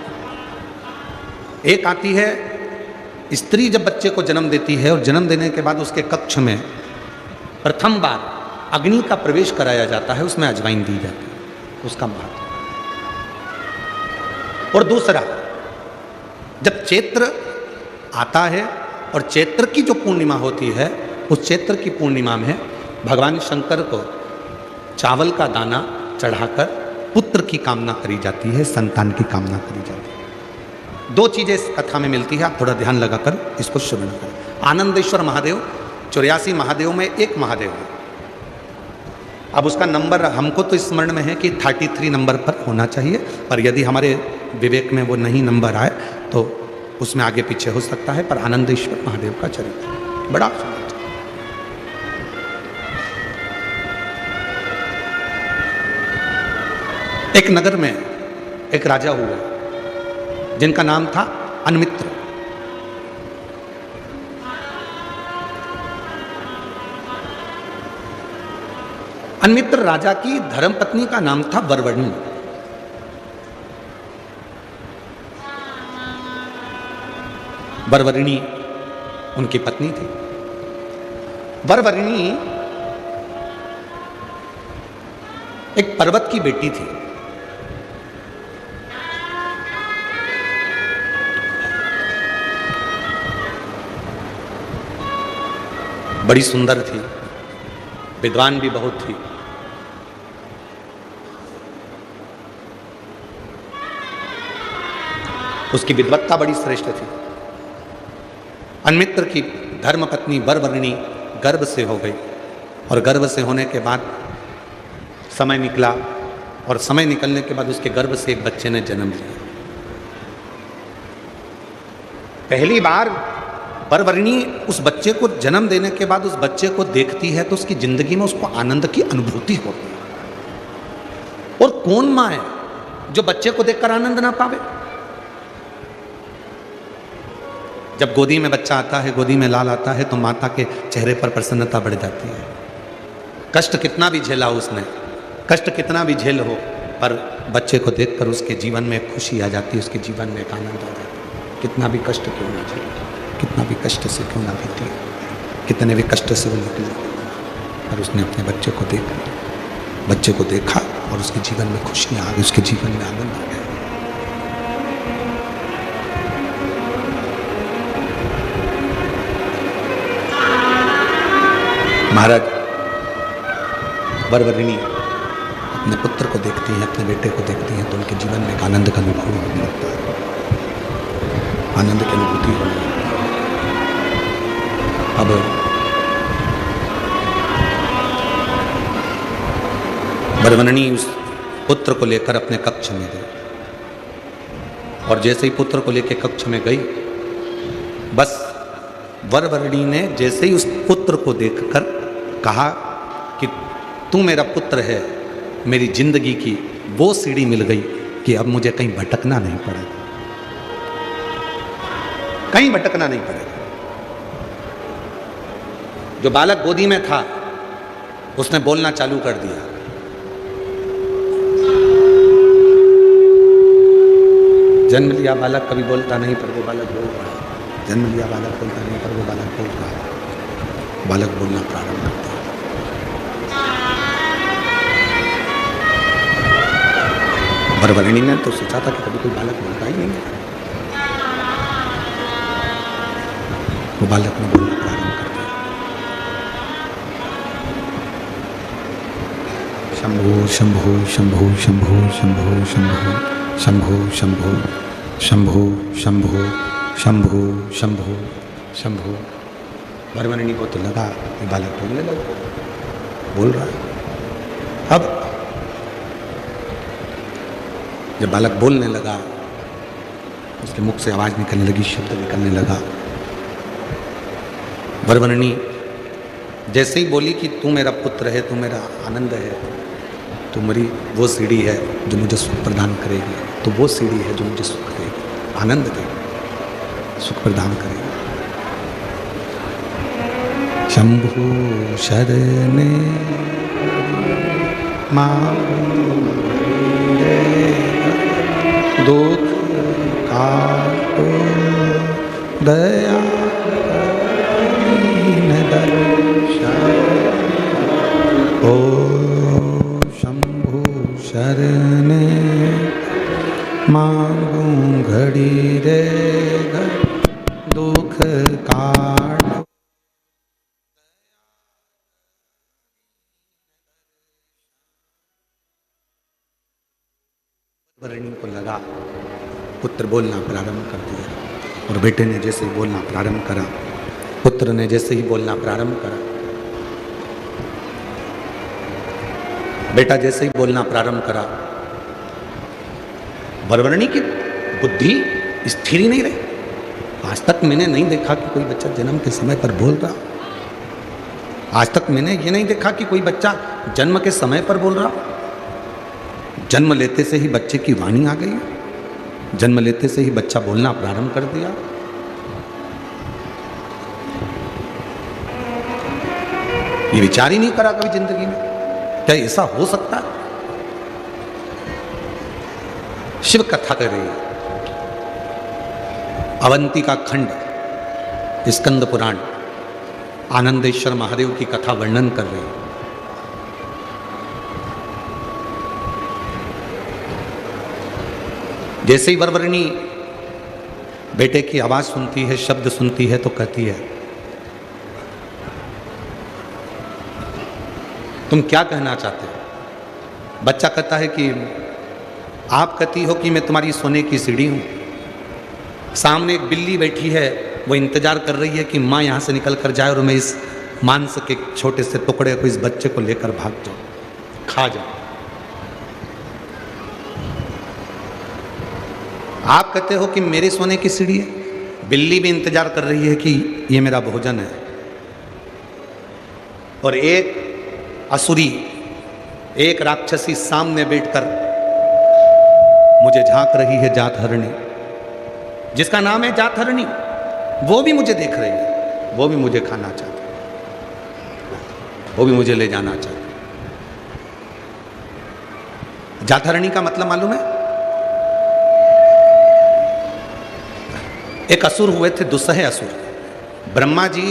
एक आती है, स्त्री जब बच्चे को जन्म देती है और जन्म देने के बाद उसके कक्ष में प्रथम बार अग्नि का प्रवेश कराया जाता है, उसमें अजवाइन दी जाती है, उसका महत्व। और दूसरा, जब चैत्र आता है और चैत्र की जो पूर्णिमा होती है, उस चैत्र की पूर्णिमा में भगवान शंकर को चावल का दाना चढ़ाकर पुत्र की कामना करी जाती है, संतान की कामना करी जाती है। दो चीजें इस कथा में मिलती है, आप थोड़ा ध्यान लगाकर इसको श्रवण करें। आनंदेश्वर महादेव 84 महादेव में एक महादेव है। अब उसका नंबर हमको तो स्मरण में है कि 33 नंबर पर होना चाहिए, पर यदि हमारे विवेक में वो नहीं नंबर आए तो उसमें आगे पीछे हो सकता है। पर आनंदेश्वर महादेव का चरित्र बड़ा सुंदर। एक नगर में एक राजा हुआ जिनका नाम था अनमित्र। अनमित्र राजा की धर्मपत्नी का नाम था वरवर्णी। वरवर्णी उनकी पत्नी थी। वरवर्णी एक पर्वत की बेटी थी। बड़ी सुंदर थी, विद्वान भी बहुत थी। उसकी विद्वत्ता बड़ी श्रेष्ठ थी। अनमित्र की धर्मपत्नी वरवर्णी गर्भ से हो गई और गर्भ से होने के बाद समय निकला और समय निकलने के बाद उसके गर्भ से एक बच्चे ने जन्म लिया। पहली बार वरवर्णी उस बच्चे को जन्म देने के बाद उस बच्चे को देखती है तो उसकी जिंदगी में उसको आनंद की अनुभूति होती है। और कौन मां है जो बच्चे को देखकर आनंद ना पावे? जब गोदी में बच्चा आता है, गोदी में लाल आता है, तो माता के चेहरे पर प्रसन्नता बढ़ जाती है। कष्ट कितना भी झेला उसने, कष्ट कितना भी झेल हो, पर बच्चे को देखकर उसके जीवन में खुशी आ जाती है, उसके जीवन में एक आनंद आ जाता है। कितना भी कष्ट क्यों ना झेले, कितना भी कष्ट से क्यों ना बीती, कितने भी कष्ट से वो निकले, और उसने अपने बच्चे को देखा और उसके जीवन में खुशियाँ आ गई, उसके जीवन में आनंद आ गया। महाराज वरवर्णी अपने पुत्र को देखती हैं, अपने बेटे को देखती हैं, तो उनके जीवन में एक आनंद का अनुभव होने लगता है, आनंद की अनुभूति होने लगती है। अब वरवर्णी उस पुत्र को लेकर अपने कक्ष में गई, और जैसे ही पुत्र को लेकर कक्ष में गई, बस वरवर्णी ने जैसे ही उस पुत्र को देखकर कहा कि तू मेरा पुत्र है, मेरी जिंदगी की वो सीढ़ी मिल गई कि अब मुझे कहीं भटकना नहीं पड़ेगा, कहीं भटकना नहीं पड़ेगा। जो बालक गोदी में था उसने बोलना चालू कर दिया। जन्म लिया बालक कभी बोलता नहीं, पर वो बालक बोल रहा है। जन्म लिया बालक बोलता नहीं, पर वो बालक बोल रहा है। बालक बोलना प्रारंभ करता है। वरवर्णी ने तो सोचा था कि कभी कोई बालक बोलता ही नहीं है, वो बालक ने बोलना प्रारंभ कर दिया। शंभो शंभो शंभो शंभो शंभो शंभो शंभो शंभो शंभो शंभो शंभो शंभो शंभो। वरवर्णी को तो लगा कि बालक बोलने लगा, बोल रहा है। अब जब बालक बोलने लगा, उसके मुख से आवाज निकलने लगी, शब्द निकलने लगा। वरवर्णी जैसे ही बोली कि तू मेरा पुत्र है, तू मेरा आनंद है, तू मेरी वो सीढ़ी है जो मुझे सुख प्रदान करेगी, तो वो सीढ़ी है जो मुझे सुख देगी, आनंद देगी, सुख प्रदान करेगी। शंभु शरणे मां दुख काटो दया दीन दर्शन ओ शंभु शरणे मांगू घड़ी रे दुख काटो। वर्णी को लगा, पुत्र बोलना प्रारंभ कर दिया और बेटे ने जैसे ही बोलना प्रारंभ करा, पुत्र ने जैसे ही बोलना प्रारंभ करा, बेटा जैसे ही बोलना प्रारंभ करा, वरवर्णी की बुद्धि स्थिर ही नहीं रही। आज तक मैंने नहीं देखा कि कोई बच्चा जन्म के समय पर बोल रहा। आज तक मैंने ये नहीं देखा कि कोई बच्चा जन्म के समय पर बोल रहा। जन्म लेते से ही बच्चे की वाणी आ गई, जन्म लेते से ही बच्चा बोलना प्रारंभ कर दिया। ये विचार ही नहीं करा कभी जिंदगी में, क्या ऐसा हो सकता है? शिव कथा कर रही है, अवंतिका खंड, स्कंद पुराण, आनंदेश्वर महादेव की कथा वर्णन कर रही है। जैसे ही वरवर्णी बेटे की आवाज सुनती है, शब्द सुनती है, तो कहती है, तुम क्या कहना चाहते हो? बच्चा कहता है कि आप कहती हो कि मैं तुम्हारी सोने की सीढ़ी हूं। सामने एक बिल्ली बैठी है, वो इंतजार कर रही है कि माँ यहां से निकल कर जाए और मैं इस मांस के छोटे से टुकड़े को, इस बच्चे को लेकर भाग जाऊं, खा जाऊं। आप कहते हो कि मेरे सोने की सीढ़ी है, बिल्ली भी इंतजार कर रही है कि ये मेरा भोजन है। और एक असुरी, एक राक्षसी सामने बैठकर मुझे झांक रही है, जातहरणी, जिसका नाम है जातहरणी। वो भी मुझे देख रही है, वो भी मुझे खाना चाहती है, वो भी मुझे ले जाना चाहती है। जातहरणी का मतलब मालूम है? एक असुर हुए थे, दुस्सह असुर। ब्रह्मा जी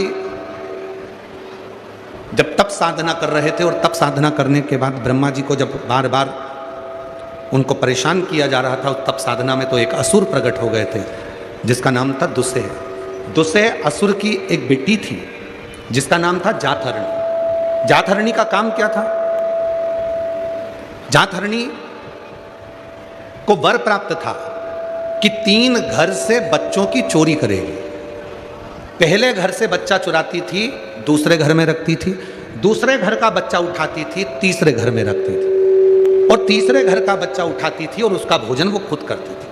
जब तप साधना कर रहे थे, और तप साधना करने के बाद ब्रह्मा जी को जब बार बार उनको परेशान किया जा रहा था उस तप साधना में, तो एक असुर प्रकट हो गए थे जिसका नाम था दुस्सह। दुस्सह असुर की एक बेटी थी जिसका नाम था जातहरणी। जातहरणी का काम क्या था? जातहरणी को वर प्राप्त था कि 3 घर से बच्चों की चोरी करेगी। पहले घर से बच्चा चुराती थी, दूसरे घर में रखती थी, दूसरे घर का बच्चा उठाती थी, तीसरे घर में रखती थी, और तीसरे घर का बच्चा उठाती थी और उसका भोजन वो खुद करती थी।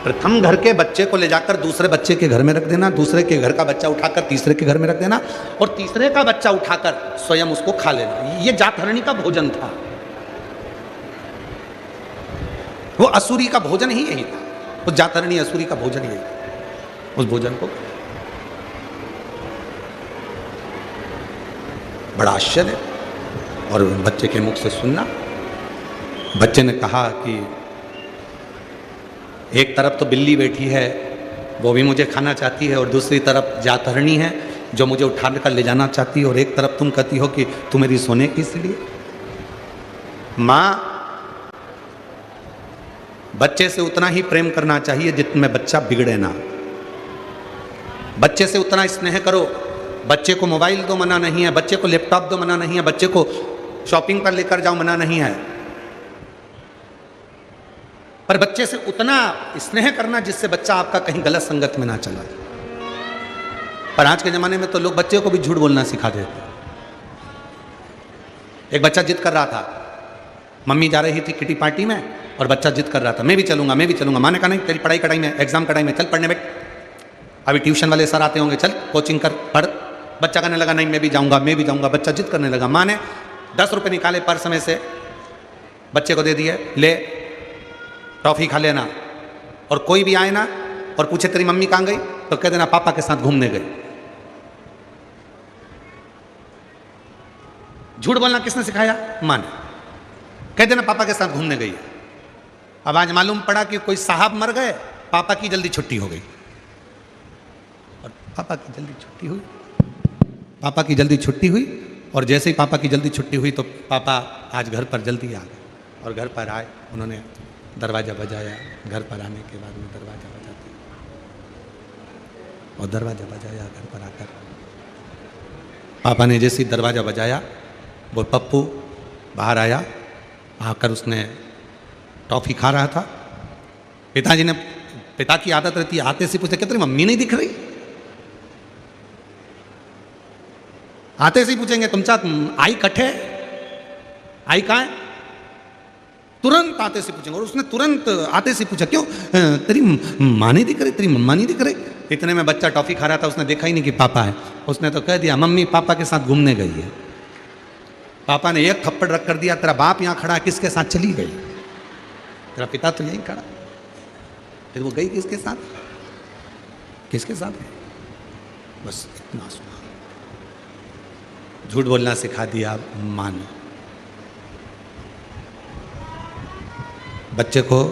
प्रथम घर के बच्चे को ले जाकर दूसरे बच्चे के घर में रख देना, दूसरे के घर का बच्चा उठाकर तीसरे के घर में रख देना, और तीसरे का बच्चा उठाकर स्वयं उसको खा लेना। ये जातहरणी का भोजन था। वो असुरी का भोजन ही यही था। उस जातहरणी असुरी का भोजन यही था। उस भोजन को बड़ा आश्चर्य, और बच्चे के मुख से सुनना। बच्चे ने कहा कि एक तरफ तो बिल्ली बैठी है, वो भी मुझे खाना चाहती है, और दूसरी तरफ जातहरणी है जो मुझे उठा कर ले जाना चाहती है, और एक तरफ तुम कहती हो कि तू मेरी सोने की सीढ़ी। माँ, बच्चे से उतना ही प्रेम करना चाहिए जितने बच्चा बिगड़े ना। बच्चे से उतना स्नेह करो। बच्चे को मोबाइल दो, मना नहीं है। बच्चे को लैपटॉप दो, मना नहीं है। बच्चे को शॉपिंग पर लेकर जाओ, मना नहीं है। पर बच्चे से उतना स्नेह करना जिससे बच्चा आपका कहीं गलत संगत में ना चला। पर आज के ज़माने में तो लोग बच्चे को भी झूठ बोलना सिखा देते। एक बच्चा जिद कर रहा था, मम्मी जा रही थी किटी पार्टी में, और बच्चा जिद कर रहा था, मैं भी चलूंगा, मैं भी चलूंगा। माँ ने कहा नहीं, तेरी पढ़ाई कटाई में, एग्जाम कटाई में, चल पढ़ने बैठ, अभी ट्यूशन वाले सर आते होंगे, चल कोचिंग कर, पढ़। बच्चा कहने लगा नहीं, मैं भी जाऊंगा, मैं भी जाऊंगा। बच्चा जिद करने लगा। माँ ने 10 रुपये निकाले पर्स में से, बच्चे को दे दिए, ले टॉफी खा लेना, और कोई भी आए ना और पूछे तेरी मम्मी कहाँ गई, तो कह देना पापा के साथ घूमने गई। झूठ बोलना किसने सिखाया? माँ ने। कह देना पापा के साथ घूमने गई है। अब आज मालूम पड़ा कि कोई साहब मर गए, पापा की जल्दी छुट्टी हो गई। और पापा की जल्दी छुट्टी हुई, पापा की जल्दी छुट्टी हुई, और जैसे ही पापा की जल्दी छुट्टी हुई तो पापा आज घर पर जल्दी आ गए। और घर पर आए, उन्होंने दरवाज़ा बजाया। घर पर आने के बाद में दरवाज़ा बजाते और दरवाज़ा बजाया घर पर आकर। पापा ने जैसे ही दरवाज़ा बजाया, वो पप्पू बाहर आया। आकर उसने टॉफ़ी खा रहा था। पिताजी ने, पिता की आदत रहती है, आते से पूछते क्या तेरी मम्मी नहीं दिख रही? आते से ही पूछेंगे तुमचा आई कट्ठे, आई कहाँ है? तुरंत आते से पूछेंगे। और उसने तुरंत आते से पूछा क्यों तेरी माँ नहीं दिख रही, तेरी मम्मा नहीं दिख रही? इतने में बच्चा टॉफ़ी खा रहा था, उसने देखा ही नहीं कि पापा है। उसने तो कह दिया मम्मी पापा के साथ घूमने गई है। पापा ने एक थप्पड़ रख कर दिया, तेरा बाप यहाँ खड़ा है, किसके साथ चली गई? तेरा पिता तो यहीं खड़ा। फिर वो गई किसके साथ? किसके साथ? बस इतना सुना। झूठ बोलना सिखा दिया माँ ने। बच्चे को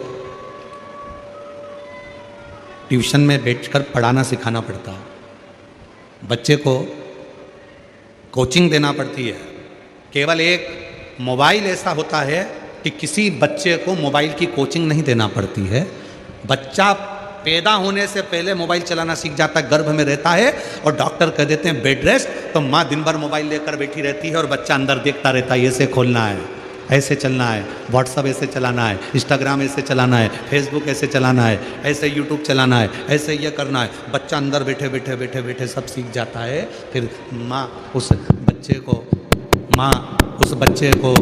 ट्यूशन में बैठकर पढ़ाना सिखाना पड़ता है। बच्चे को कोचिंग देना पड़ती है। केवल एक मोबाइल ऐसा होता है कि किसी बच्चे को मोबाइल की कोचिंग नहीं देना पड़ती है। बच्चा पैदा होने से पहले मोबाइल चलाना सीख जाता है, गर्भ में रहता है, और डॉक्टर कह देते हैं बेड रेस्ट, तो माँ दिन भर मोबाइल लेकर बैठी रहती है और बच्चा अंदर देखता रहता है, ऐसे खोलना है, ऐसे चलना है, व्हाट्सअप ऐसे चलाना है, इंस्टाग्राम ऐसे चलाना है, फेसबुक ऐसे चलाना है, ऐसे यूट्यूब चलाना है, ऐसे ये करना है। बच्चा अंदर बैठे बैठे बैठे बैठे सब सीख जाता है। फिर माँ उस बच्चे को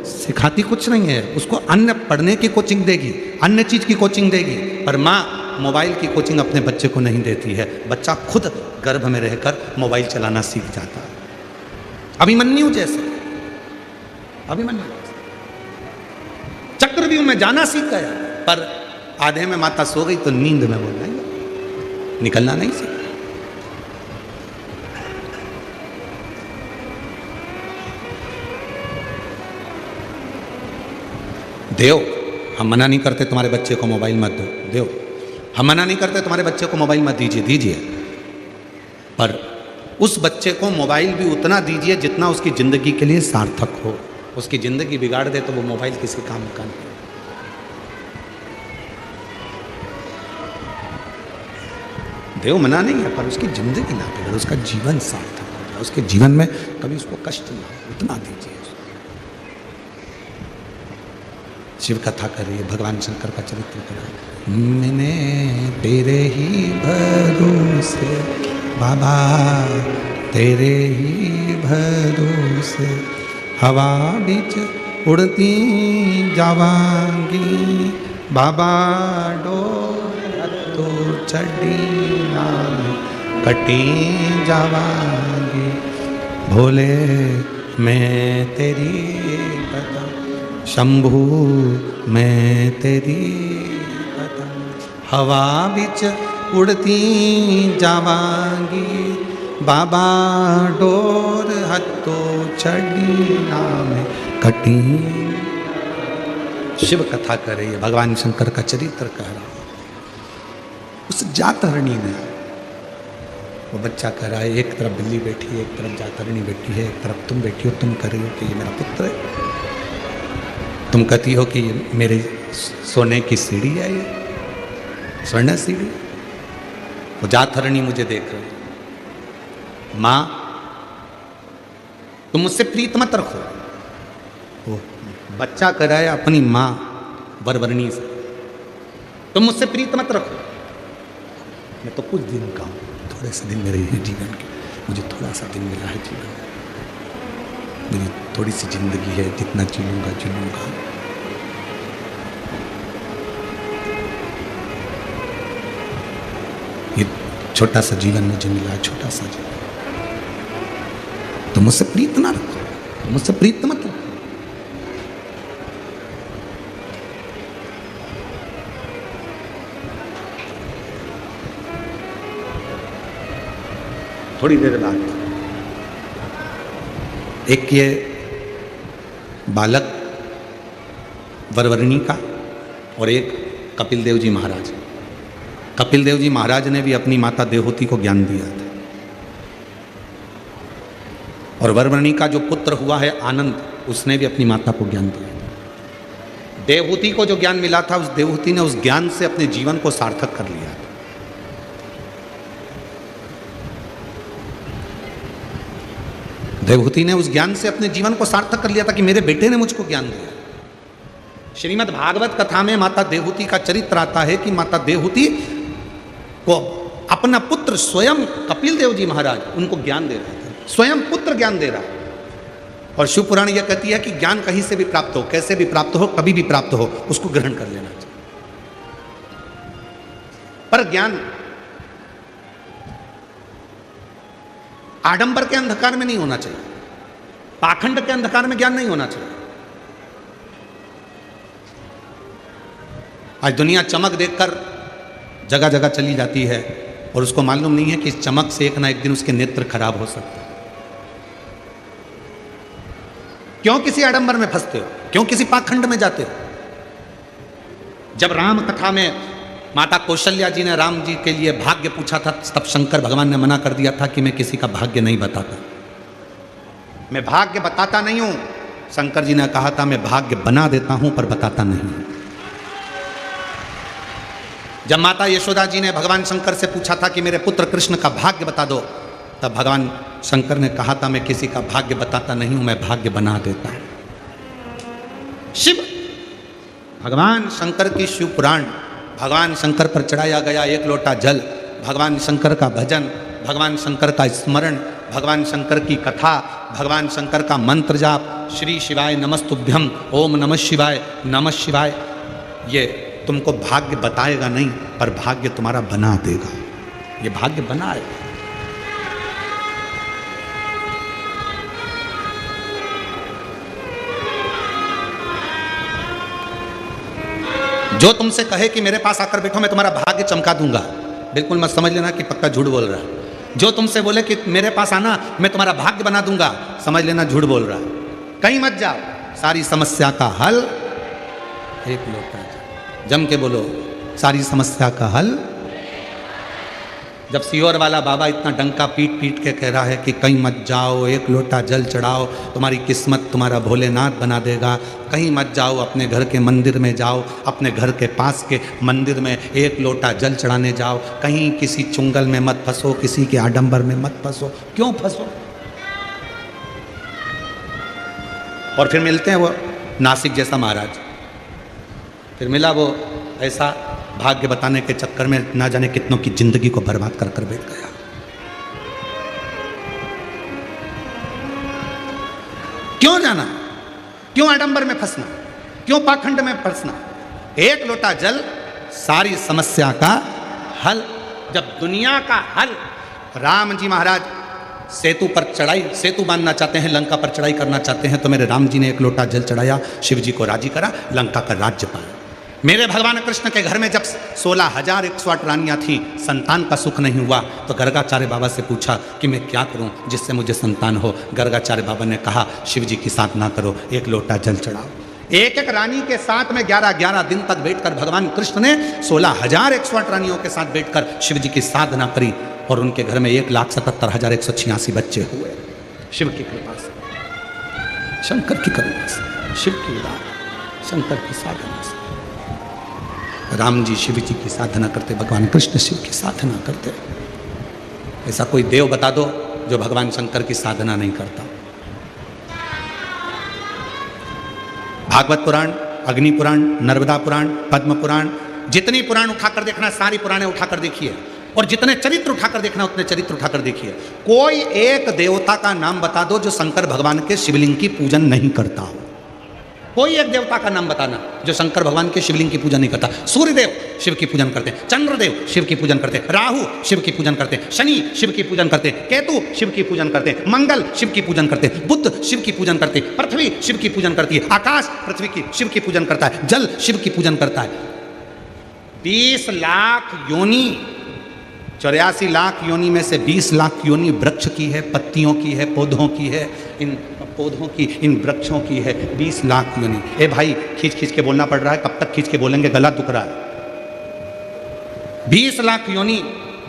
सिखाती कुछ नहीं है, उसको अन्य पढ़ने की कोचिंग देगी, अन्य चीज़ की कोचिंग देगी, पर माँ मोबाइल की कोचिंग अपने बच्चे को नहीं देती है। बच्चा खुद गर्भ में रहकर मोबाइल चलाना सीख जाता है। अभिमन्यु जैसे, अभिमन्यु चक्रव्यूह में जाना सीख गया, पर आधे में माता सो गई तो नींद में वो नहीं, निकलना नहीं सीखा। देव, हम मना नहीं करते तुम्हारे बच्चे को मोबाइल मत दो, देव, हम मना नहीं करते तुम्हारे बच्चे को मोबाइल मत दीजिए, पर उस बच्चे को मोबाइल भी उतना दीजिए जितना उसकी ज़िंदगी के लिए सार्थक हो। उसकी ज़िंदगी बिगाड़ दे तो वो मोबाइल किसी काम का नहीं। देव मना नहीं है, पर उसकी ज़िंदगी ना बिगड़े, उसका जीवन सार्थक हो जाए, उसके जीवन में कभी उसको कष्ट ना हो, उतना दीजिए। शिव कथा करिए, भगवान शंकर का चरित्र करिए। मैंने तेरे ही भरोसे बाबा, तेरे ही भरोसे हवा बीच उड़ती जावांगी बाबा, डोर तो चढ़ी नाम कटी जावांगी। भोले मैं तेरी बता, शंभू मैं तेरी बता, हवा बिच उड़ती जावांगी बाबा, डोर हत्तो छड़ी नाम कटी। शिव कथा कर रही है, भगवान शंकर का चरित्र कह रहा है। उस जातरणी ने, वो बच्चा कह रहा है, एक तरफ बिल्ली बैठी है, एक तरफ जातरणी बैठी है, एक तरफ तुम बैठी हो, तुम कह रही हो कि ये मेरा पुत्र है, तुम कहती हो कि मेरे सोने की सीढ़ी है, ये स्वर्ण सीढ़ी। वो जातरणी मुझे देख रही, माँ तुम मुझसे प्रीत मत रखो। वो बच्चा कह रहा है अपनी माँ वरवरणी से, तुम मुझसे प्रीत मत रखो। मैं तो कुछ दिन का हूँ, थोड़े से दिन मेरे हैं जीवन के, मुझे थोड़ा सा दिन मिला है जीवन में, मेरी थोड़ी सी जिंदगी है, जितना जीलूंगा जीलूंगा। ये छोटा सा जीवन मुझे मिला, छोटा सा जीवन। तो मुझसे प्रीत ना रखो, मुझसे प्रीत मत रखो। थोड़ी देर बाद एक ये बालक वरवरणी का और एक कपिल देव जी महाराज। कपिल देव जी महाराज ने भी अपनी माता देवहूति को ज्ञान दिया था। और वरवर्णी का जो पुत्र हुआ है आनंद, उसने भी अपनी माता को ज्ञान दिया। देवहूति को जो ज्ञान मिला था, उस देवहूति ने उस ज्ञान से अपने जीवन को सार्थक कर लिया। देवहूति ने उस ज्ञान से अपने जीवन को सार्थक कर लिया था कि मेरे बेटे ने मुझको ज्ञान दिया। श्रीमद् भागवत कथा में माता देवहूति का चरित्र आता है कि माता देवहूति को अपना पुत्र स्वयं कपिल देव जी महाराज उनको ज्ञान दे रहे थे, स्वयं पुत्र ज्ञान दे रहा है। और शिव पुराण यह कहती है कि ज्ञान कहीं से भी प्राप्त हो, कैसे भी प्राप्त हो, कभी भी प्राप्त हो, उसको ग्रहण कर लेना चाहिए। पर ज्ञान आडंबर के अंधकार में नहीं होना चाहिए, पाखंड के अंधकार में ज्ञान नहीं होना चाहिए। आज दुनिया चमक देखकर जगह जगह चली जाती है और उसको मालूम नहीं है कि इस चमक से एक ना एक दिन उसके नेत्र खराब हो सकते हैं। क्यों किसी आडंबर में फंसते हो, क्यों किसी पाखंड में जाते हो? जब राम कथा में माता कौशल्या जी ने राम जी के लिए भाग्य पूछा था, तब शंकर भगवान ने मना कर दिया था कि मैं किसी का भाग्य नहीं बताता, मैं भाग्य बताता नहीं हूं। शंकर जी ने कहा था मैं भाग्य बना देता हूं पर बताता नहीं। जब माता यशोदा जी ने भगवान शंकर से पूछा था कि मेरे पुत्र कृष्ण का भाग्य बता दो, तब भगवान शंकर ने कहा था मैं किसी का भाग्य बताता नहीं हूं, मैं भाग्य बना देता हूं। शिव भगवान शंकर की शिव पुराण, भगवान शंकर पर चढ़ाया गया एक लोटा जल, भगवान शंकर का भजन, भगवान शंकर का स्मरण, भगवान शंकर की कथा, भगवान शंकर का मंत्र जाप, श्री शिवाय नमस्तुभ्यम, ओम नमः शिवाय, नमः शिवाय, ये तुमको भाग्य बताएगा नहीं पर भाग्य तुम्हारा बना देगा। ये भाग्य बनाएगा। जो तुमसे कहे कि मेरे पास आकर बैठो मैं तुम्हारा भाग्य चमका दूंगा, बिल्कुल मत समझ लेना कि पक्का झूठ बोल रहा है। जो तुमसे बोले कि मेरे पास आना मैं तुम्हारा भाग्य बना दूंगा, समझ लेना झूठ बोल रहा है। कहीं मत जाओ, सारी समस्या का हल एक लोटा जम के बोलो, सारी समस्या का हल। जब सियोर वाला बाबा इतना डंका पीट पीट के कह रहा है कि कहीं मत जाओ, एक लोटा जल चढ़ाओ, तुम्हारी किस्मत तुम्हारा भोलेनाथ बना देगा, कहीं मत जाओ, अपने घर के मंदिर में जाओ, अपने घर के पास के मंदिर में एक लोटा जल चढ़ाने जाओ, कहीं किसी चुंगल में मत फंसो, किसी के आडंबर में मत फंसो। क्यों फंसो? और फिर मिलते हैं वो नासिक जैसा महाराज, फिर मिला वो ऐसा भाग्य बताने के चक्कर में ना जाने कितनों की जिंदगी को बर्बाद कर कर बैठ गया। क्यों जाना, क्यों आडंबर में फंसना, क्यों पाखंड में फंसना? एक लोटा जल सारी समस्या का हल। जब दुनिया का हल, राम जी महाराज सेतु पर चढ़ाई, सेतु बांधना चाहते हैं, लंका पर चढ़ाई करना चाहते हैं, तो मेरे राम जी ने एक लोटा जल चढ़ाया, शिव जी को राजी करा, लंका का राज्य पाया। मेरे भगवान कृष्ण के घर में जब 16,108 रानियां थीं, संतान का सुख नहीं हुआ, तो गर्गाचार्य बाबा से पूछा कि मैं क्या करूं जिससे मुझे संतान हो। गर्गाचार्य बाबा ने कहा शिव जी की साधना करो, एक लोटा जल चढ़ाओ। एक एक रानी के साथ में 11-11 दिन तक बैठकर भगवान कृष्ण ने 16,108 रानियों के साथ बैठकर शिव जी की साधना करी और उनके घर में 1,77,186 बच्चे हुए। शिव की कृपा से, शंकर की करुणा से, शिव की उदार, शंकर की साधना से। राम जी शिव जी की साधना करते, भगवान कृष्ण शिव की साधना करते। ऐसा कोई देव बता दो जो भगवान शंकर की साधना नहीं करता। भागवत पुराण, अग्नि पुराण, नर्मदा पुराण, पद्म पुराण, जितनी पुराण उठाकर देखना सारी पुराणे उठाकर देखिए, और जितने चरित्र उठाकर देखना उतने चरित्र उठाकर देखिए। कोई एक देवता का नाम बता दो जो शंकर भगवान के शिवलिंग की पूजन नहीं करता हो। कोई एक देवता का नाम बताना जो शंकर भगवान के शिवलिंग की पूजा नहीं करता। सूर्यदेव शिव की पूजन करते हैं, चंद्रदेव शिव की पूजन करते हैं, राहु शिव की पूजन करते हैं, शनि शिव की पूजन करते हैं, केतु शिव की पूजन करते हैं, मंगल शिव की पूजन करते हैं, बुध शिव की पूजन करते हैं, पृथ्वी शिव की पूजन करती है, आकाश पृथ्वी की शिव की पूजन करता है, जल शिव की पूजन करता है। 20 लाख योनि, 84 लाख योनि में से 20 लाख योनि वृक्ष की है, पत्तियों की है, पौधों की है, इन पौधों की, इन वृक्षों की है 20 लाख योनि। ए भाई, खींच खींच के बोलना पड़ रहा है, कब तक खींच के बोलेंगे, गला दुख रहा है। 20 लाख योनि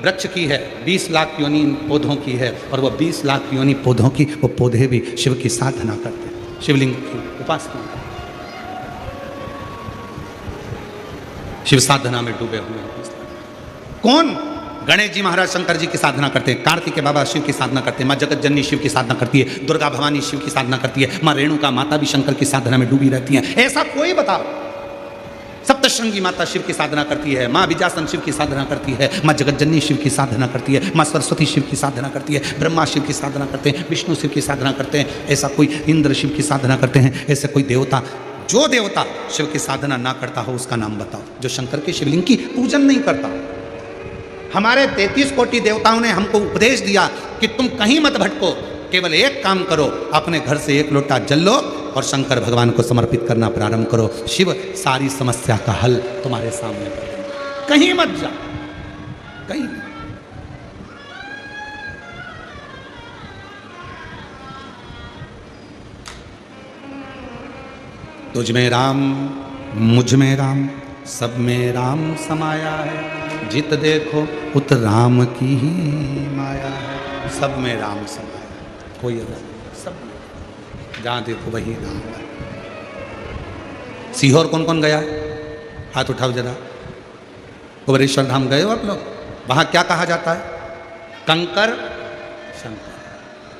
वृक्ष की है, 20 लाख योनि इन पौधों की है, और वो 20 लाख योनि पौधों की, वो पौधे भी शिव की साधना करते हैं, शिवलिंग की उपासना करते हैं, शिव साधना में डूबे हुए हैं। कौन? गणेश जी महाराज शंकर जी की साधना करते हैं, कार्तिकेय बाबा शिव की साधना करते हैं, माँ जगत जननी शिव की साधना करती है, दुर्गा भवानी शिव की साधना करती है, माँ रेणुका माता भी शंकर की साधना में डूबी रहती हैं। ऐसा कोई बताओ। सप्तशृंगी माता शिव की साधना करती है, माँ विजासन शिव की साधना करती है, माँ जगत जननी शिव की साधना करती है, माँ सरस्वती शिव की साधना करती है, ब्रह्मा शिव की साधना करते हैं, विष्णु शिव की साधना करते हैं। ऐसा कोई इंद्र शिव की साधना करते हैं, ऐसे कोई देवता, जो देवता शिव की साधना ना करता हो उसका नाम बताओ, जो शंकर के शिवलिंग की पूजन नहीं करता। हमारे 33 कोटि देवताओं ने हमको उपदेश दिया कि तुम कहीं मत भटको, केवल एक काम करो, अपने घर से एक लोटा जल लो और शंकर भगवान को समर्पित करना प्रारंभ करो। शिव सारी समस्या का हल तुम्हारे सामने कर देंगे। कहीं मत जा, कहीं नहीं। तुझ में राम, मुझ में राम, सब में राम समाया है, जित देखो उत राम की ही माया है। सब में राम समाया, कोई अलग, सब में, जहाँ देखो वही राम है। सीहोर कौन कौन गया? हाथ उठाओ जरा। कुबेरेश्वर धाम गए हो आप लोग? वहाँ क्या कहा जाता है? कंकर शंकर।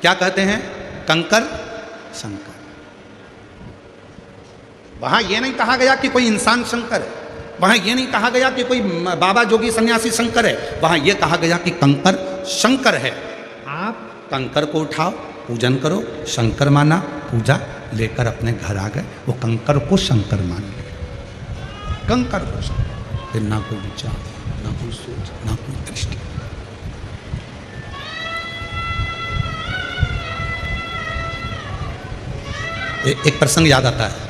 क्या कहते हैं? कंकर शंकर। वहाँ ये नहीं कहा गया कि कोई इंसान शंकर है, वहाँ ये नहीं कहा गया कि कोई बाबा जोगी सन्यासी शंकर है, वहाँ ये कहा गया कि कंकर शंकर है। आप कंकर को उठाओ, पूजन करो, शंकर माना, पूजा लेकर अपने घर आ गए, वो कंकर को शंकर मान लिया, कंकर को शंकर। फिर ना कोई विचार, ना कोई सोच, ना कोई दृष्टि। एक प्रसंग याद आता है।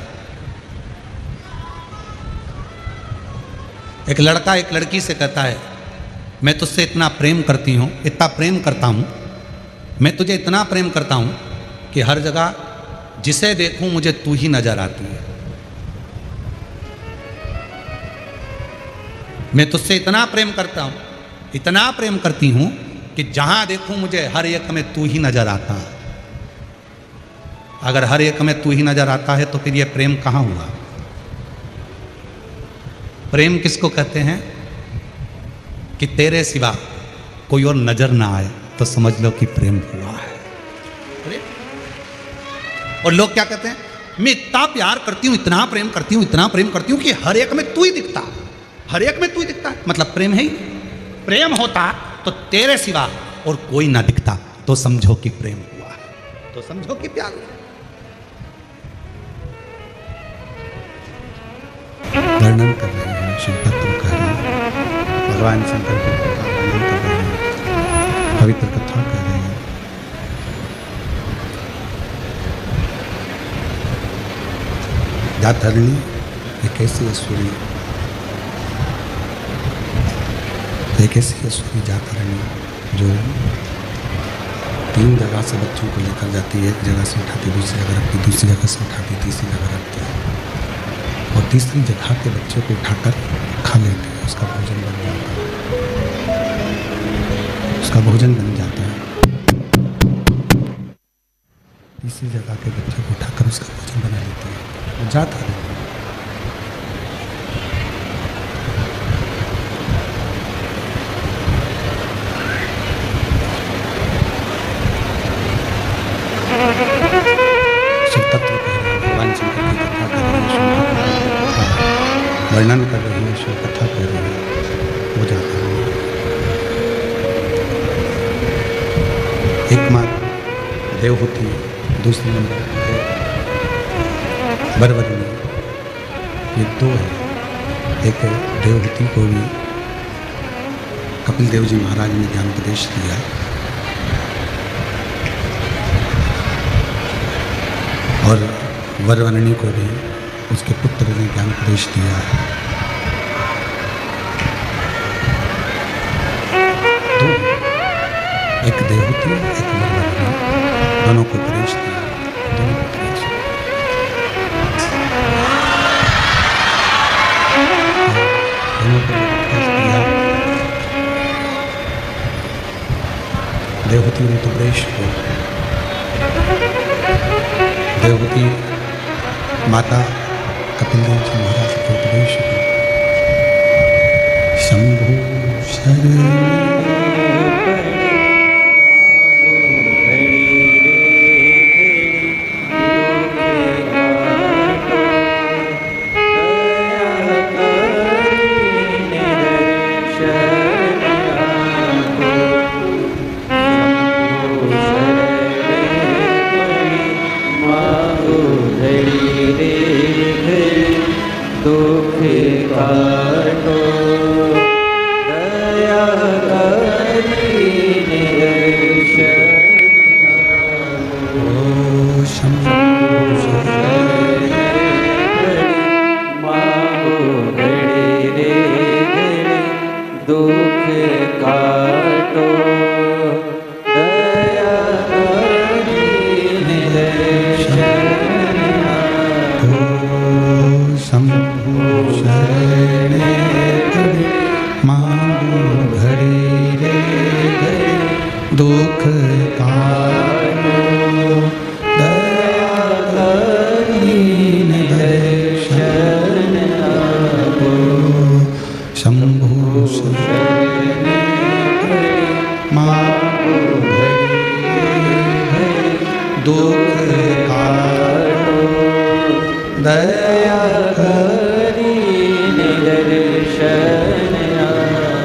एक लड़का एक लड़की से कहता है, मैं तुझसे इतना प्रेम करती हूँ, इतना प्रेम करता हूँ, मैं तुझे इतना प्रेम करता हूँ कि हर जगह जिसे देखूँ मुझे तू ही नजर आती है। मैं तुझसे इतना प्रेम करता हूँ, इतना प्रेम करती हूँ कि जहाँ देखूँ मुझे हर एक में तू ही नजर आता है। अगर हर एक में तू ही नजर आता है तो फिर ये प्रेम कहाँ हुआ? प्रेम किसको कहते हैं? कि तेरे सिवा कोई और नजर ना आए तो समझ लो कि प्रेम हुआ है। और लोग क्या कहते हैं? मैं इतना प्यार करती हूं, इतना प्रेम करती हूं, इतना प्रेम करती हूं कि हर एक में तू ही दिखता, हर एक में तू ही दिखता। मतलब प्रेम है ही। प्रेम होता तो तेरे सिवा और कोई ना दिखता तो समझो कि प्रेम हुआ है, तो समझो कि प्यार हुआ। वर्णन कर रहे हैं, शिव तत्व कह रहे हैं, भगवान शंकर की कथा वर्णन कर रहे हैं, पवित्र कथा कह रहे हैं। जातरणी एक ऐसी असुरी, एक ऐसी असुरी जातरणी जो 3 जगह से बच्चों को लेकर जाती है। एक जगह से उठाती, दूसरी जगह रखती, दूसरी जगह से उठाती, तीसरी जगह रखती है, और तीसरी जगह के बच्चों को उठाकर खा लेते हैं। उसका भोजन बन जाता है, उसका भोजन बन जाता है। तीसरी जगह के बच्चों को उठाकर उसका भोजन बना लेते हैं। वो जाता है। शिव तत्व कह रहे हैं, भगवान शंकर की कथा कर रहे हैं, वर्णन कर रहे हैं, शिव कथा कर रहे हैं। वो जाता है। एक माँ देव होती है, दूसरी नंबर है वरवरणी। ये 2 है। एक देवहूति को भी कपिल देव जी महाराज ने ज्ञान उपदेश दिया, और वरवरणी को भी उसके पुत्र ने ज्ञान उपदेश दिया है। 2, एक देवहूति, एक वरवरणी, दोनों को उपदेश दिया, दोनों देवहूति ऋतुप्रेष को, देवहूति माता कपिल देव जी महाराज के उपदेश को, शंभु शरण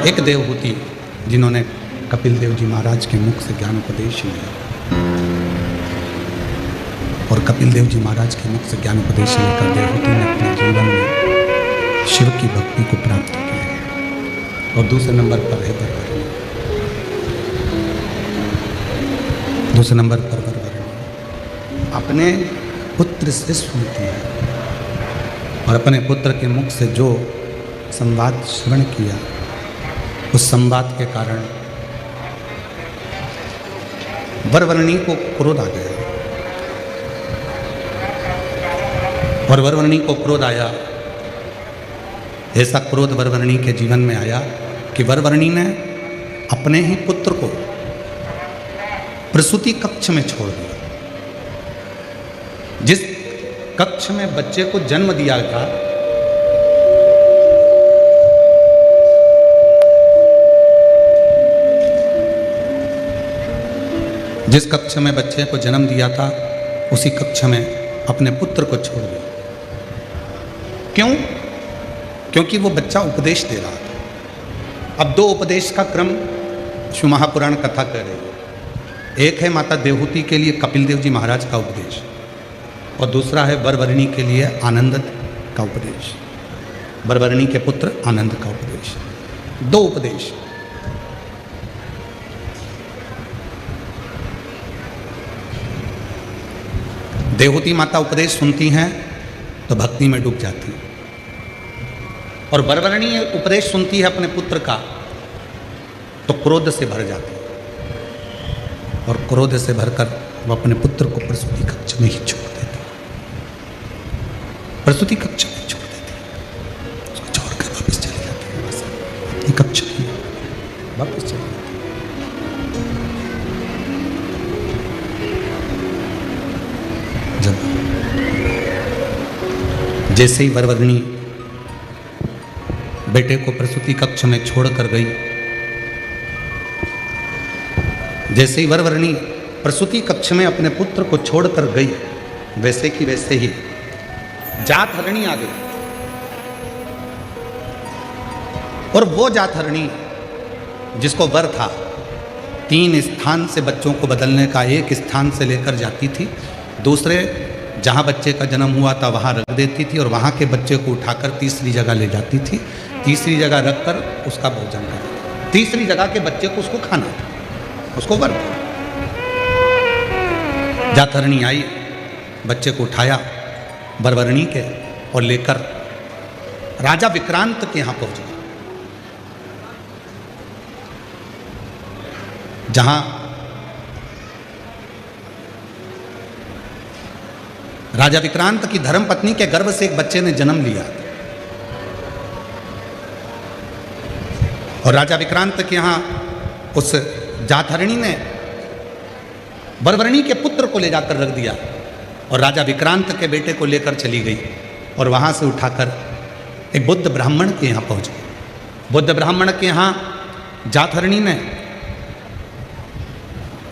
एक देवहूति जिन्होंने कपिल देव जी महाराज के मुख से ज्ञान उपदेश लिया और कपिल देव जी महाराज के मुख से ज्ञान उपदेश लेकर देवहूति ने अपने जीवन में शिव की भक्ति को प्राप्त किया। और दूसरे नंबर पर है वरवरनी। दूसरे नंबर पर वरवरनी अपने पुत्र से सुनती है और अपने पुत्र के मुख से जो संवाद श्रवण किया उस संवाद के कारण वरवरनी को क्रोध आ गया और वरवरनी को क्रोध आया। ऐसा क्रोध वरवरनी के जीवन में आया कि वरवरनी ने अपने ही पुत्र को प्रसूति कक्ष में छोड़ दिया। जिस कक्ष में बच्चे को जन्म दिया था जिस कक्ष में बच्चे को जन्म दिया था उसी कक्ष में अपने पुत्र को छोड़ दिया। क्यों? क्योंकि वो बच्चा उपदेश दे रहा था। अब दो उपदेश का क्रम शिव महापुराण कथा कर रही है। एक है माता देवहूति के लिए कपिल देव जी महाराज का उपदेश और दूसरा है वरवरनी के लिए आनंद का उपदेश, वरवरनी के पुत्र आनंद का उपदेश। दो उपदेश। देवहूति माता उपदेश सुनती हैं तो भक्ति में डूब जाती है और वरवरनी उपदेश सुनती है अपने पुत्र का तो क्रोध से भर जाती है और क्रोध से भरकर वो अपने पुत्र को प्रसूति कक्ष में ही छोड़ देती है। प्रसूति कक्ष में छोड़ देती है, उसको छोड़कर वापस चली जाती है। बस अपनी कक्ष में वापस चली जाती है। जैसे ही वरवरनी बेटे को प्रसूति कक्ष में छोड़कर गई, जैसे ही वरवरनी प्रसूति कक्ष में अपने पुत्र को छोड़कर गई, वैसे की वैसे ही जातहरणी आ गई। और वो जातहरणी जिसको वर था 3 स्थान से बच्चों को बदलने का, एक स्थान से लेकर जाती थी, दूसरे जहाँ बच्चे का जन्म हुआ था वहाँ रख देती थी और वहाँ के बच्चे को उठाकर तीसरी जगह ले जाती थी, तीसरी जगह रखकर उसका भोजन करती, तीसरी जगह के बच्चे को उसको खाना था, उसको वर था। जातहरणी आई, बच्चे को उठाया वरवरनी के और लेकर राजा विक्रांत के यहाँ पहुँच गई, जहाँ राजा विक्रांत की धर्मपत्नी के गर्भ से एक बच्चे ने जन्म लिया और राजा विक्रांत के यहाँ उस जातहरणी ने बरबरनी के पुत्र को ले जाकर रख दिया और राजा विक्रांत के बेटे को लेकर चली गई और वहाँ से उठाकर एक बुद्ध ब्राह्मण के यहाँ पहुँच गई। बुद्ध ब्राह्मण के यहाँ जातहरणी ने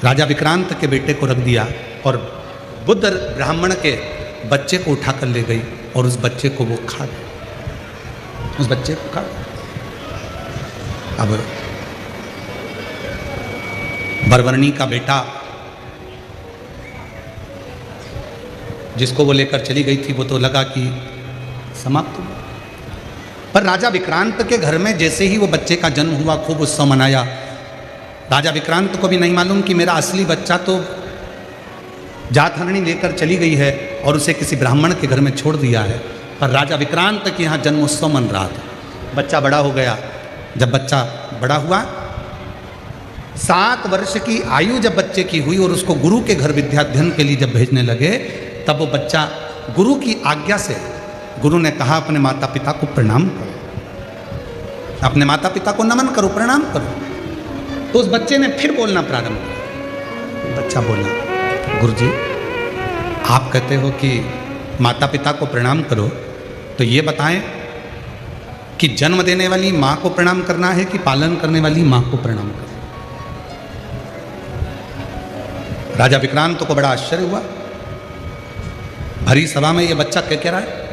राजा विक्रांत के बेटे को रख दिया और बुद्ध ब्राह्मण के बच्चे को उठाकर ले गई और उस बच्चे को वो खा गए, उस बच्चे को खा गए। अब बरबरनी का बेटा जिसको वो लेकर चली गई थी वो तो लगा कि समाप्त हुआ, पर राजा विक्रांत के घर में जैसे ही वो बच्चे का जन्म हुआ खूब उत्सव मनाया। राजा विक्रांत को भी नहीं मालूम कि मेरा असली बच्चा तो जातहरणी लेकर चली गई है और उसे किसी ब्राह्मण के घर में छोड़ दिया है, पर राजा विक्रांत के यहाँ जन्मोत्सव मन रहा था। बच्चा बड़ा हो गया। जब बच्चा बड़ा हुआ, 7 वर्ष की आयु जब बच्चे की हुई और उसको गुरु के घर विद्याध्ययन के लिए जब भेजने लगे, तब वो बच्चा गुरु की आज्ञा से, गुरु ने कहा अपने माता पिता को प्रणाम करो, अपने माता पिता को नमन करो, प्रणाम करो। तो उस बच्चे ने फिर बोलना प्रारंभ किया। बच्चा बोला, गुरुजी आप कहते हो कि माता पिता को प्रणाम करो, तो ये बताएं कि जन्म देने वाली माँ को प्रणाम करना है कि पालन करने वाली माँ को प्रणाम करना। राजा विक्रांत को बड़ा आश्चर्य हुआ। भरी सभा में ये बच्चा क्या कह रहा है,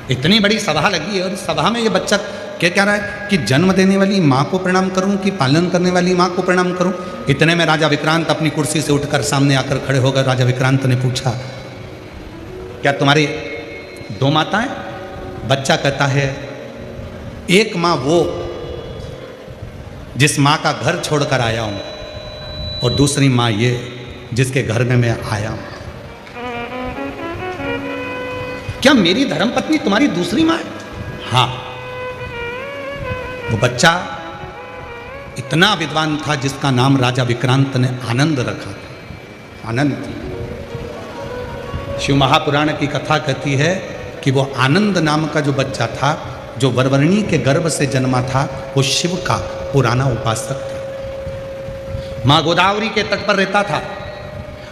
इतनी बड़ी सभा लगी है और इस सभा में ये बच्चा क्या कह रहा है कि जन्म देने वाली माँ को प्रणाम करूं कि पालन करने वाली माँ को प्रणाम करूं। इतने में राजा विक्रांत अपनी कुर्सी से उठकर सामने आकर खड़े हो गए। राजा विक्रांत ने पूछा, क्या तुम्हारी 2 माताएं? बच्चा कहता है, एक माँ वो जिस माँ का घर छोड़कर आया हूं और दूसरी माँ ये जिसके घर में मैं आया हूं। क्या मेरी धर्मपत्नी तुम्हारी दूसरी माँ है? हाँ। वो बच्चा इतना विद्वान था जिसका नाम राजा विक्रांत ने आनंद रखा था। आनंद। शिव महापुराण की कथा कहती है कि वो आनंद नाम का जो बच्चा था, जो बरबरनी के गर्भ से जन्मा था, वो शिव का पुराना उपासक था। माँ गोदावरी के तट पर रहता था।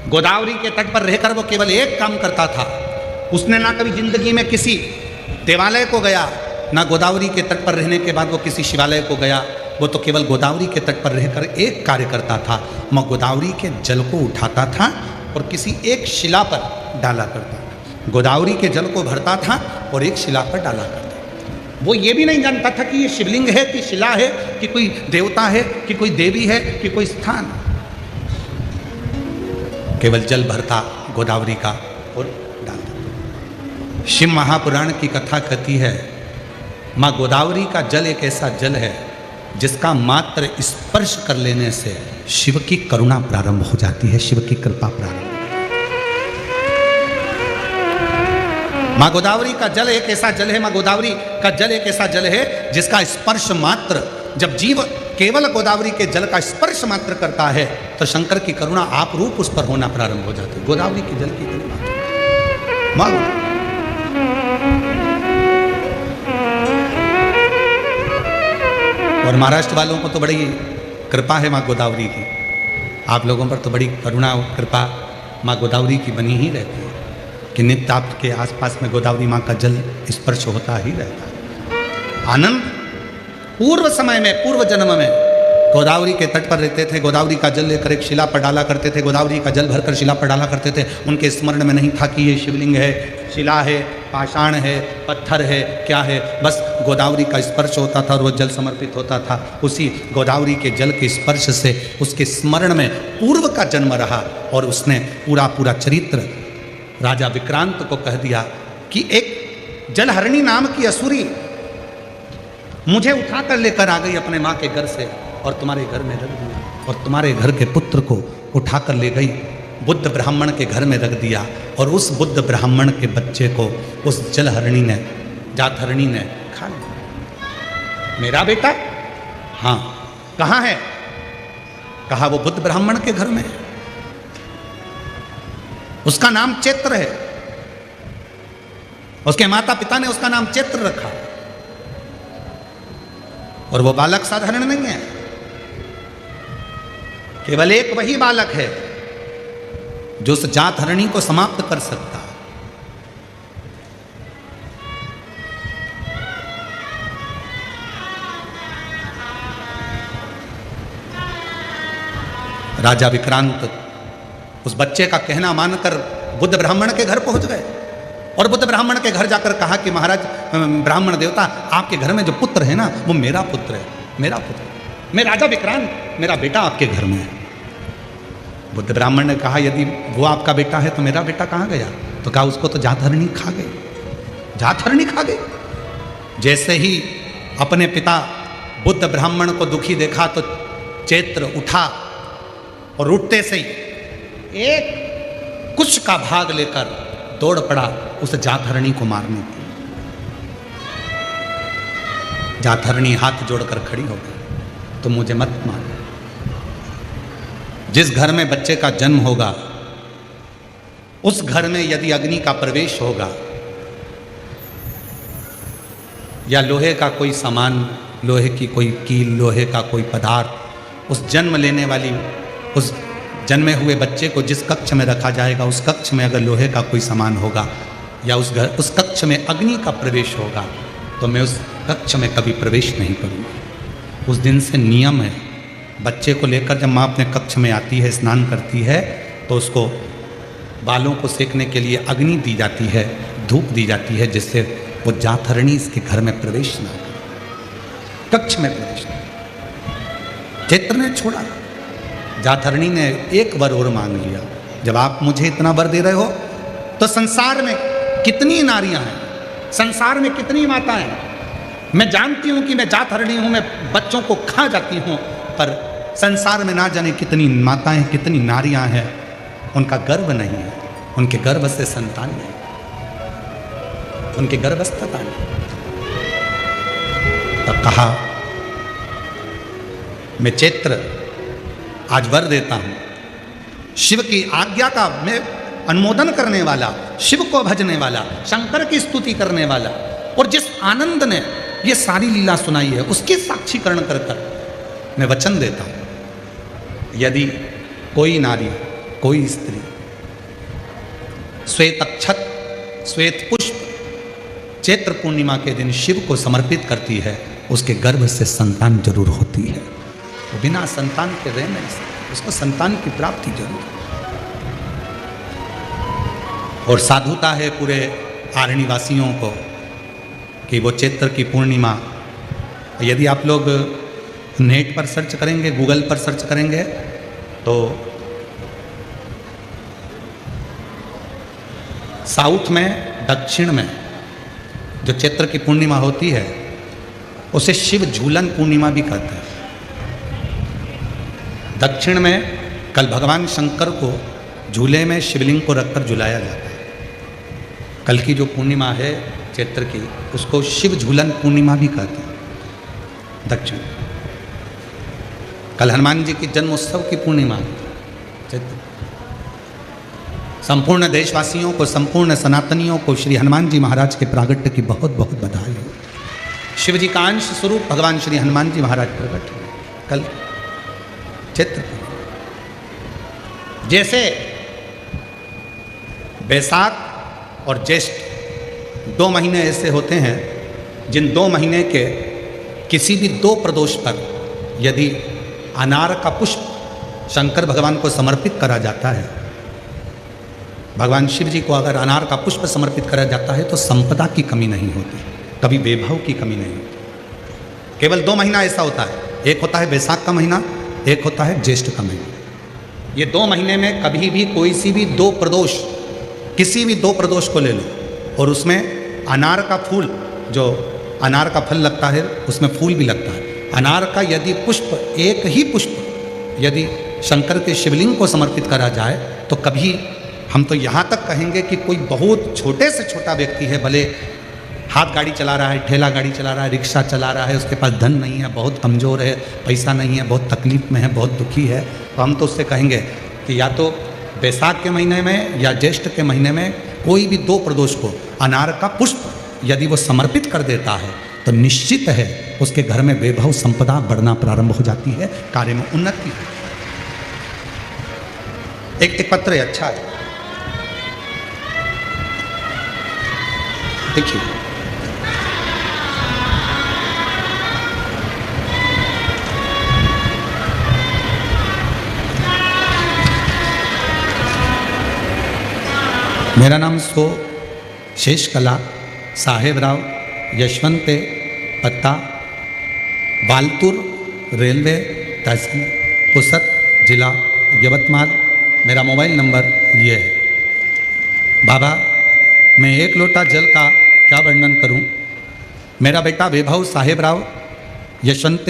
गोदावरी के तट पर रहकर वो केवल एक काम करता था, उसने ना कभी जिंदगी में किसी देवालय को गया, ना गोदावरी के तट पर रहने के बाद वो किसी शिवालय को गया। वो तो केवल गोदावरी के तट पर रहकर एक कार्य करता था, मैं गोदावरी के जल को उठाता था और किसी एक शिला पर डाला करता था। गोदावरी के जल को भरता था और एक शिला पर डाला करता था। वो ये भी नहीं जानता था कि ये शिवलिंग है कि शिला है कि कोई देवता है कि कोई देवी है कि कोई स्थान। केवल जल भरता गोदावरी का और डालता। शिव महापुराण की कथा कहती है, माँ गोदावरी का जल एक ऐसा जल है जिसका मात्र स्पर्श कर लेने से शिव की करुणा प्रारंभ हो जाती है, शिव की कृपा प्रारंभ। माँ गोदावरी का जल एक ऐसा जल है, माँ गोदावरी का जल एक ऐसा जल है जिसका स्पर्श मात्र, जब जीव केवल गोदावरी के जल का स्पर्श मात्र करता है तो शंकर की करुणा आप रूप उस पर होना प्रारंभ हो जाती है। गोदावरी के जल की करुणा। और महाराष्ट्र वालों को तो बड़ी कृपा है माँ गोदावरी की, आप लोगों पर तो बड़ी करुणा और कृपा माँ गोदावरी की बनी ही रहती है कि नित्य आपके आसपास में गोदावरी माँ का जल स्पर्श होता ही रहता है। आनंद पूर्व समय में, पूर्व जन्म में गोदावरी के तट पर रहते थे। गोदावरी का जल लेकर एक शिला पर डाला करते थे, गोदावरी का जल भरकर शिला पर डाला करते थे। उनके स्मरण में नहीं था कि ये शिवलिंग है, शिला है, पाषाण है, पत्थर है, क्या है। बस गोदावरी का स्पर्श होता था और वो जल समर्पित होता था। उसी गोदावरी के जल के स्पर्श से उसके स्मरण में पूर्व का जन्म रहा और उसने पूरा पूरा चरित्र राजा विक्रांत को कह दिया कि एक जलहरणी नाम की असुरी मुझे उठाकर लेकर आ गई अपने माँ के घर से और तुम्हारे घर में रख दिया, और तुम्हारे घर के पुत्र को उठाकर ले गई, बुद्ध ब्राह्मण के घर में रख दिया, और उस बुद्ध ब्राह्मण के बच्चे को उस जलहरणी ने, जातहरणी ने खा लिया। मेरा बेटा? हाँ। कहाँ है? कहा वो बुद्ध ब्राह्मण के घर में। उसका नाम चैत्र है, उसके माता पिता ने उसका नाम चैत्र रखा, और वो बालक साधारण नहीं है। केवल एक वही बालक है जो उस जात हरणी को समाप्त कर सकता है। राजा विक्रांत उस बच्चे का कहना मानकर बुद्ध ब्राह्मण के घर पहुंच गए और बुद्ध ब्राह्मण के घर जाकर कहा कि महाराज ब्राह्मण देवता, आपके घर में जो पुत्र है ना, वो मेरा पुत्र है, मेरा पुत्र, मैं राजा विक्रांत, मेरा बेटा आपके घर में है। बुद्ध ब्राह्मण ने कहा यदि वो आपका बेटा है तो मेरा बेटा कहाँ गया? तो कहा उसको तो जात हरणी खा गई, जात हरणी खा गई। जैसे ही अपने पिता बुद्ध ब्राह्मण को दुखी देखा तो चैत्र उठा और उठते से ही एक कुश का भाग लेकर दौड़ पड़ा उस जात हरणी को मारने के लिए। जात हरणी हाथ जोड़कर खड़ी हो गई, तो मुझे मत मार। जिस घर में बच्चे का जन्म होगा उस घर में यदि अग्नि का प्रवेश होगा या लोहे का कोई सामान, लोहे की कोई कील, लोहे का कोई पदार्थ उस जन्म लेने वाली उस जन्मे हुए बच्चे को जिस कक्ष में रखा जाएगा उस कक्ष में अगर लोहे का कोई सामान होगा या उस कक्ष में अग्नि का प्रवेश होगा तो मैं उस कक्ष में कभी प्रवेश नहीं करूँगा। उस दिन से नियम है, बच्चे को लेकर जब माँ अपने कक्ष में आती है, स्नान करती है, तो उसको बालों को सेकने के लिए अग्नि दी जाती है, धूप दी जाती है, जिससे वो जात हरणी इसके घर में प्रवेश ना करे, कक्ष में प्रवेश ना करे। चैत्र ने छोड़ा, जात हरणी ने एक वर और मांग लिया। जब आप मुझे इतना वर दे रहे हो तो संसार में कितनी नारियां हैं, संसार में कितनी माताएं हैं। मैं जानती हूं कि मैं जात हरणी हूं, मैं बच्चों को खा जाती हूं, पर संसार में ना जाने कितनी माताएं, कितनी नारियां हैं, उनका गर्भ नहीं है, उनके गर्भ से संतान नहीं, उनके गर्भस्थता नहीं। तब कहा मैं चैत्र आज वर देता हूं, शिव की आज्ञा का मैं अनुमोदन करने वाला, शिव को भजने वाला, शंकर की स्तुति करने वाला, और जिस आनंद ने ये सारी लीला सुनाई है उसके साक्षीकरण कर कर मैं वचन देता हूं, यदि कोई नारी, कोई स्त्री श्वेत अक्षत, श्वेत पुष्प चैत्र पूर्णिमा के दिन शिव को समर्पित करती है, उसके गर्भ से संतान जरूर होती है। वो बिना संतान के रह नहीं सकते, उसको संतान की प्राप्ति जरूर है। और साधुता है पूरे आरण्य वासियों को कि वो चैत्र की पूर्णिमा, यदि आप लोग नेट पर सर्च करेंगे, गूगल पर सर्च करेंगे, तो साउथ में, दक्षिण में जो चैत्र की पूर्णिमा होती है उसे शिव झूलन पूर्णिमा भी कहते हैं। दक्षिण में कल भगवान शंकर को झूले में शिवलिंग को रखकर झुलाया जाता है। कल की जो पूर्णिमा है चैत्र की, उसको शिव झूलन पूर्णिमा भी कहते हैं दक्षिण। कल हनुमान जी की जन्मोत्सव की पूर्णिमा चैत्र। संपूर्ण देशवासियों को, संपूर्ण सनातनियों को श्री हनुमान जी महाराज के प्रागट्य की बहुत बहुत बधाई हो। शिव जी का अंश स्वरूप भगवान श्री हनुमान जी महाराज प्रकट हुए कल चैत्र। जैसे बैसाख और ज्येष्ठ 2 महीने ऐसे होते हैं जिन 2 महीने के किसी भी 2 प्रदोष पर यदि अनार का पुष्प शंकर भगवान को समर्पित करा जाता है, भगवान शिव जी को अगर अनार का पुष्प समर्पित करा जाता है तो संपदा की कमी नहीं होती, कभी वैभव की कमी नहीं होती। केवल 2 महीना ऐसा होता है, एक होता है बैसाख का महीना, एक होता है ज्येष्ठ का महीना। ये 2 महीने में कभी भी कोई सी भी 2 प्रदोष, किसी भी 2 प्रदोष को ले लो और उसमें अनार का फूल, जो अनार का फल लगता है उसमें फूल भी लगता है, अनार का यदि पुष्प, एक ही पुष्प यदि शंकर के शिवलिंग को समर्पित करा जाए तो कभी, हम तो यहाँ तक कहेंगे कि कोई बहुत छोटे से छोटा व्यक्ति है, भले हाथ गाड़ी चला रहा है, ठेला गाड़ी चला रहा है, रिक्शा चला रहा है, उसके पास धन नहीं है, बहुत कमज़ोर है, पैसा नहीं है, बहुत तकलीफ में है, बहुत दुखी है, तो हम तो उससे कहेंगे कि या तो बैसाख के महीने में या ज्येष्ठ के महीने में कोई भी 2 प्रदोष को अनार का पुष्प यदि वो समर्पित कर देता है तो निश्चित है उसके घर में वैभव संपदा बढ़ना प्रारंभ हो जाती है, कार्य में उन्नति है। एक पत्र है, अच्छा है, देखिए। मेरा नाम शेषकला साहेबराव यशवंत, पत्ता बालतूर, रेलवे तहसील पुसद, जिला यवतमाल। मेरा मोबाइल नंबर ये है। बाबा, मैं एक लोटा जल का क्या वर्णन करूं। मेरा बेटा वैभव साहेबराव यशवंत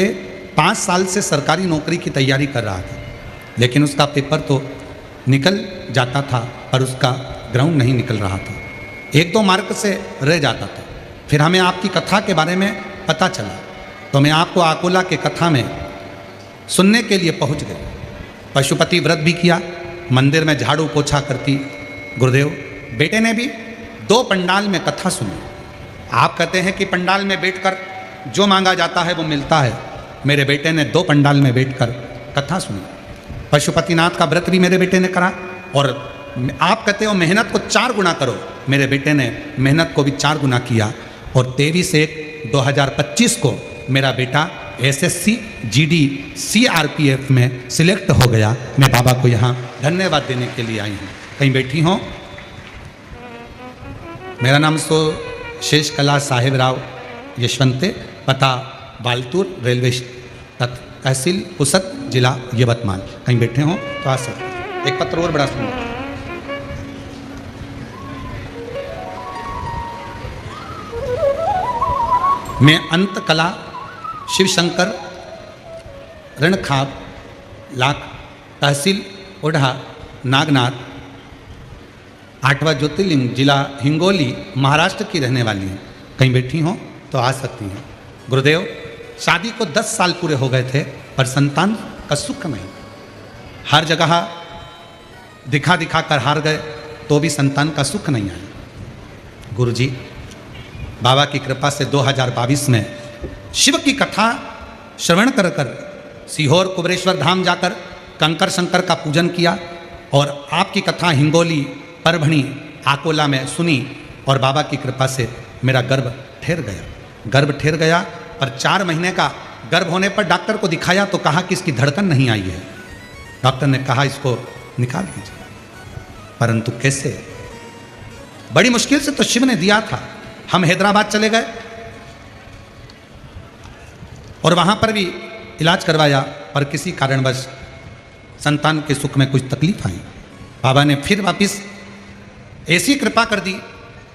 5 साल से सरकारी नौकरी की तैयारी कर रहा था, लेकिन उसका पेपर तो निकल जाता था पर उसका ग्राउंड नहीं निकल रहा था। 1-2 मार्क से रह जाता था। फिर हमें आपकी कथा के बारे में पता चला तो मैं आपको आकोला के कथा में सुनने के लिए पहुंच गए। पशुपति व्रत भी किया, मंदिर में झाड़ू पोछा करती। गुरुदेव, बेटे ने भी 2 पंडाल में कथा सुनी। आप कहते हैं कि पंडाल में बैठकर जो मांगा जाता है वो मिलता है। मेरे बेटे ने 2 पंडाल में बैठकर कथा सुनी। पशुपतिनाथ का व्रत भी मेरे बेटे ने करा। और आप कहते हो मेहनत को 4 गुना करो, मेरे बेटे ने मेहनत को भी 4 गुना किया। और 23/1/2025 को मेरा बेटा SSC GD CRPF में सिलेक्ट हो गया। मैं बाबा को यहाँ धन्यवाद देने के लिए आई हूँ। कहीं बैठी हो? मेरा नाम शेषकला साहेबराव यशवंत, पता बालतूर, रेलवे तहसील पुसद, जिला यवतमाल। कहीं बैठे हो तो आ सकते। एक पत्र और बड़ा सुंदर। मैं अंत कला शिव शंकर रणखाब लाख तहसील ओढ़ा नागनाथ 8वां ज्योतिर्लिंग, जिला हिंगोली, महाराष्ट्र की रहने वाली हूँ। कहीं बैठी हो तो आ सकती हैं। गुरुदेव, शादी को 10 साल पूरे हो गए थे पर संतान का सुख नहीं। हर जगह दिखा दिखा कर हार गए तो भी संतान का सुख नहीं आया। गुरुजी, बाबा की कृपा से 2022 में शिव की कथा श्रवण कर कर सीहोर कुबरेश्वर धाम जाकर कंकर शंकर का पूजन किया और आपकी कथा हिंगोली, परभणी, आकोला में सुनी और बाबा की कृपा से मेरा गर्भ ठहर गया। गर्भ ठहर गया और 4 महीने का गर्भ होने पर डॉक्टर को दिखाया तो कहा कि इसकी धड़कन नहीं आई है। डॉक्टर ने कहा इसको निकाल दीजिए, परंतु कैसे? बड़ी मुश्किल से तो शिव ने दिया था। हम हैदराबाद चले गए और वहां पर भी इलाज करवाया पर किसी कारणवश संतान के सुख में कुछ तकलीफ आई। बाबा ने फिर वापस ऐसी कृपा कर दी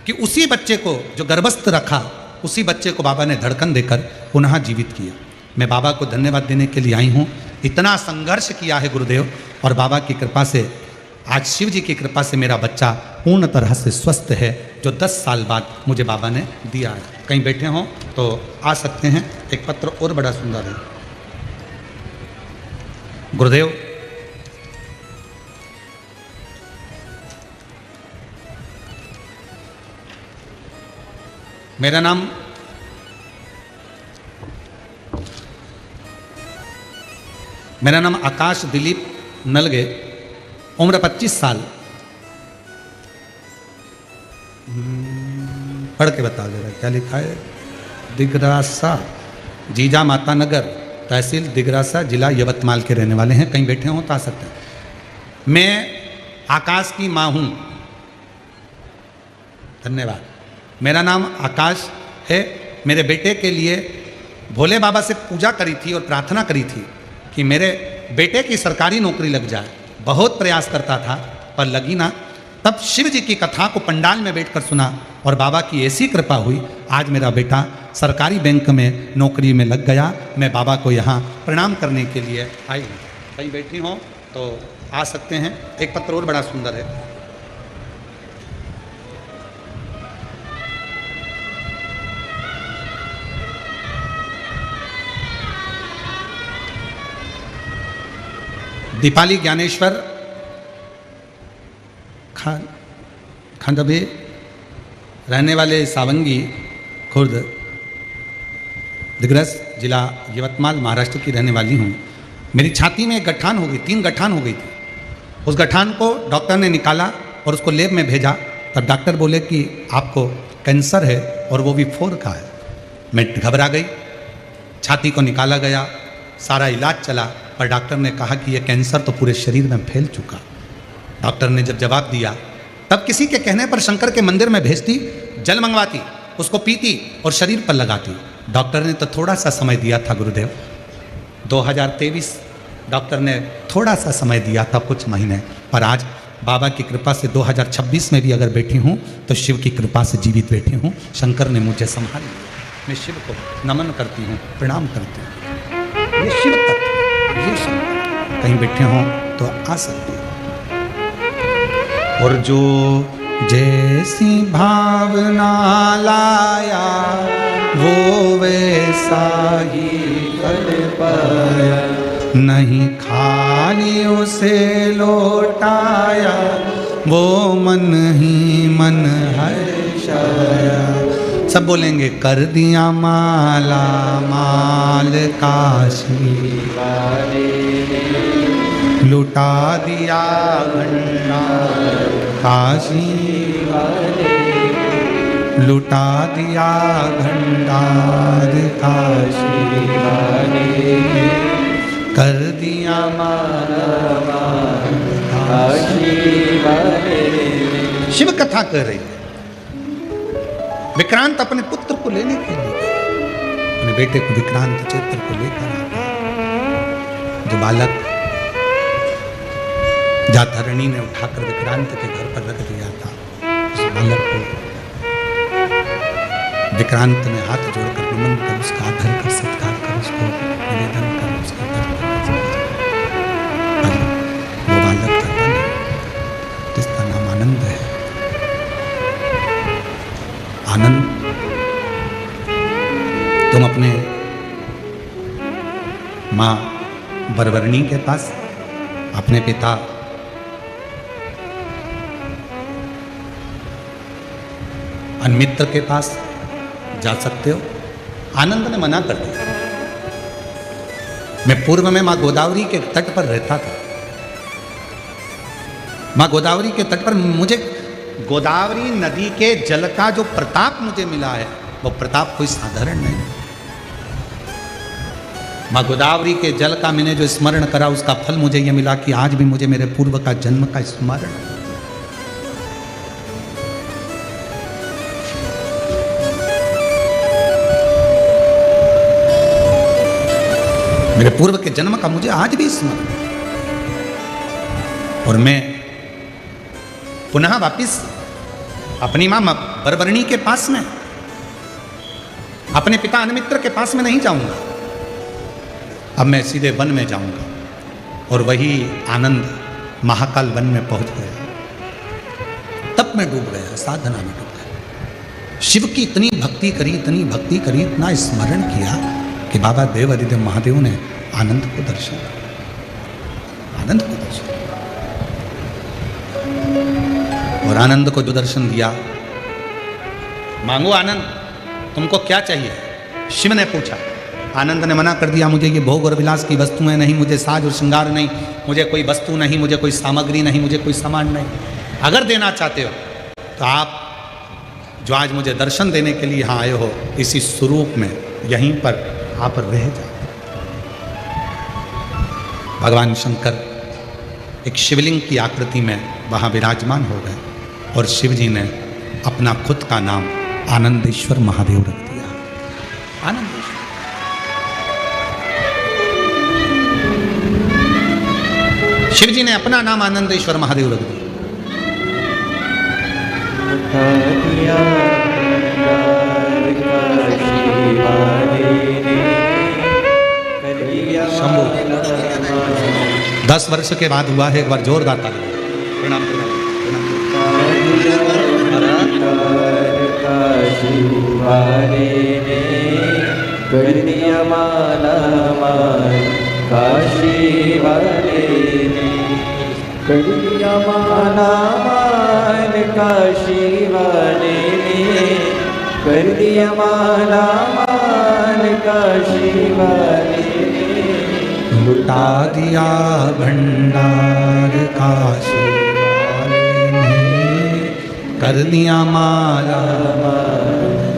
कि उसी बच्चे को जो गर्भस्थ रखा, उसी बच्चे को बाबा ने धड़कन देकर पुनः जीवित किया। मैं बाबा को धन्यवाद देने के लिए आई हूँ। इतना संघर्ष किया है गुरुदेव और बाबा की कृपा से आज शिव जी की कृपा से मेरा बच्चा पूर्ण तरह से स्वस्थ है, जो 10 साल बाद मुझे बाबा ने दिया है। कहीं बैठे हों तो आ सकते हैं। एक पत्र और बड़ा सुंदर है। गुरुदेव, मेरा नाम आकाश दिलीप नलगे, उम्र 25 साल। पढ़ के बता दे रहा क्या लिखा है। दिगरासा, जीजा माता नगर, तहसील दिगरासा, जिला यवतमाल के रहने वाले हैं। कहीं बैठे हों तो आ सकते हैं। मैं आकाश की माँ हूँ। धन्यवाद। मेरा नाम आकाश है। मेरे बेटे के लिए भोले बाबा से पूजा करी थी और प्रार्थना करी थी कि मेरे बेटे की सरकारी नौकरी लग जाए। बहुत प्रयास करता था पर लगी ना। तब शिव जी की कथा को पंडाल में बैठकर सुना और बाबा की ऐसी कृपा हुई, आज मेरा बेटा सरकारी बैंक में नौकरी में लग गया। मैं बाबा को यहाँ प्रणाम करने के लिए आई हूँ। कहीं बैठी हों तो आ सकते हैं। एक पत्र और बड़ा सुंदर है। दीपाली ज्ञानेश्वर खंडबे, रहने वाले सावंगी खुर्द, दिग्रस, जिला यवतमाल, महाराष्ट्र की रहने वाली हूँ। मेरी छाती में एक गठान हो गई, 3 गठान हो गई थी। उस गठान को डॉक्टर ने निकाला और उसको लैब में भेजा। तब डॉक्टर बोले कि आपको कैंसर है और वो भी 4 का है। मैं घबरा गई। छाती को निकाला गया, सारा इलाज चला, पर डॉक्टर ने कहा कि ये कैंसर तो पूरे शरीर में फैल चुका। डॉक्टर ने जब जवाब दिया, तब किसी के कहने पर शंकर के मंदिर में भेजती, जल मंगवाती, उसको पीती और शरीर पर लगाती। डॉक्टर ने तो थोड़ा सा समय दिया था गुरुदेव, 2023 डॉक्टर ने थोड़ा सा समय दिया था, कुछ महीने, पर आज बाबा की कृपा से 2026 में भी अगर बैठी हूँ तो शिव की कृपा से जीवित बैठी हूँ। शंकर ने मुझे संभाल लिया। मैं शिव को नमन करती हूँ, प्रणाम करती हूँ। ये शिव तत्व, ये शंकर कहीं बैठे हों तो आ सकते हैं। और जो जैसी भावना लाया वो वैसा ही फल पाया, नहीं खाली उसे लौटाया, वो मन ही मन हर्षाया। सब बोलेंगे कर दिया माला माल काशी वाले, लुटा दिया भंडार काशी वाले, लुटा दिया भंडार काशी वाले, कर दिया माला माल काशी वाले। शिव कथा कर रही है। विक्रांत अपने पुत्र को लेने के लिए, अपने बेटे को विक्रांत चित्र को लेकर आता। जो बालक जातरणी ने उठाकर विक्रांत के घर पर रख दिया था, उस बालक को विक्रांत ने हाथ जोड़कर नमन कर, उसका आदर कर, सत्कार कर, उसको निवेदन कर, उसके घर पर वो बालक था जिसका नाम आनंद है। आनंद, तुम अपने माँ बरबरणी के पास, अपने पिता अनमित्र के पास जा सकते हो। आनंद ने मना कर दिया। मैं पूर्व में माँ गोदावरी के तट पर रहता था। माँ गोदावरी के तट पर मुझे गोदावरी नदी के जल का जो प्रताप मुझे मिला है, वो प्रताप कोई साधारण नहीं। माँ गोदावरी के जल का मैंने जो स्मरण करा, उसका फल मुझे यह मिला कि आज भी मुझे मेरे पूर्व का जन्म का स्मरण है। मेरे पूर्व के जन्म का मुझे आज भी स्मरण है। और मैं पुनः वापिस अपनी मां बरबरणी के पास में, अपने पिता अनमित्र के पास में नहीं जाऊंगा। अब मैं सीधे वन में जाऊंगा। और वही आनंद महाकाल वन में पहुंच गया। तब मैं डूब गया, साधना में डूब गया। शिव की इतनी भक्ति करी, इतनी भक्ति करी, इतना स्मरण किया कि बाबा देवादिदेव महादेव ने आनंद को दर्शन दिया। आनंद को दर्शन, और आनंद को जो दर्शन दिया, मांगो आनंद, तुमको क्या चाहिए? शिव ने पूछा। आनंद ने मना कर दिया, मुझे ये भोग और विलास की वस्तुएं नहीं, मुझे साज और श्रृंगार नहीं, मुझे कोई वस्तु नहीं, मुझे कोई सामग्री नहीं, मुझे कोई सामान नहीं। अगर देना चाहते हो तो आप जो आज मुझे दर्शन देने के लिए यहाँ आए हो, इसी स्वरूप में यहीं पर आप रह जाओ। भगवान शंकर एक शिवलिंग की आकृति में वहाँ विराजमान हो गए, और शिव जी ने अपना खुद का नाम आनंदेश्वर महादेव रख दिया। आनंदेश्वर। शिव जी ने अपना नाम आनंदेश्वर महादेव रख दिया। शंभू 10 वर्ष के बाद हुआ है। एक बार जोरदार ताली। प्रणाम प्रणाम। कर दिया माला माल काशी वाले ने, कर दिया माला माल काशी वाले ने, कर दिया माला माल काशी वाले ने, लुटा दिया भंडार काशी वाले ने, कर दिया माला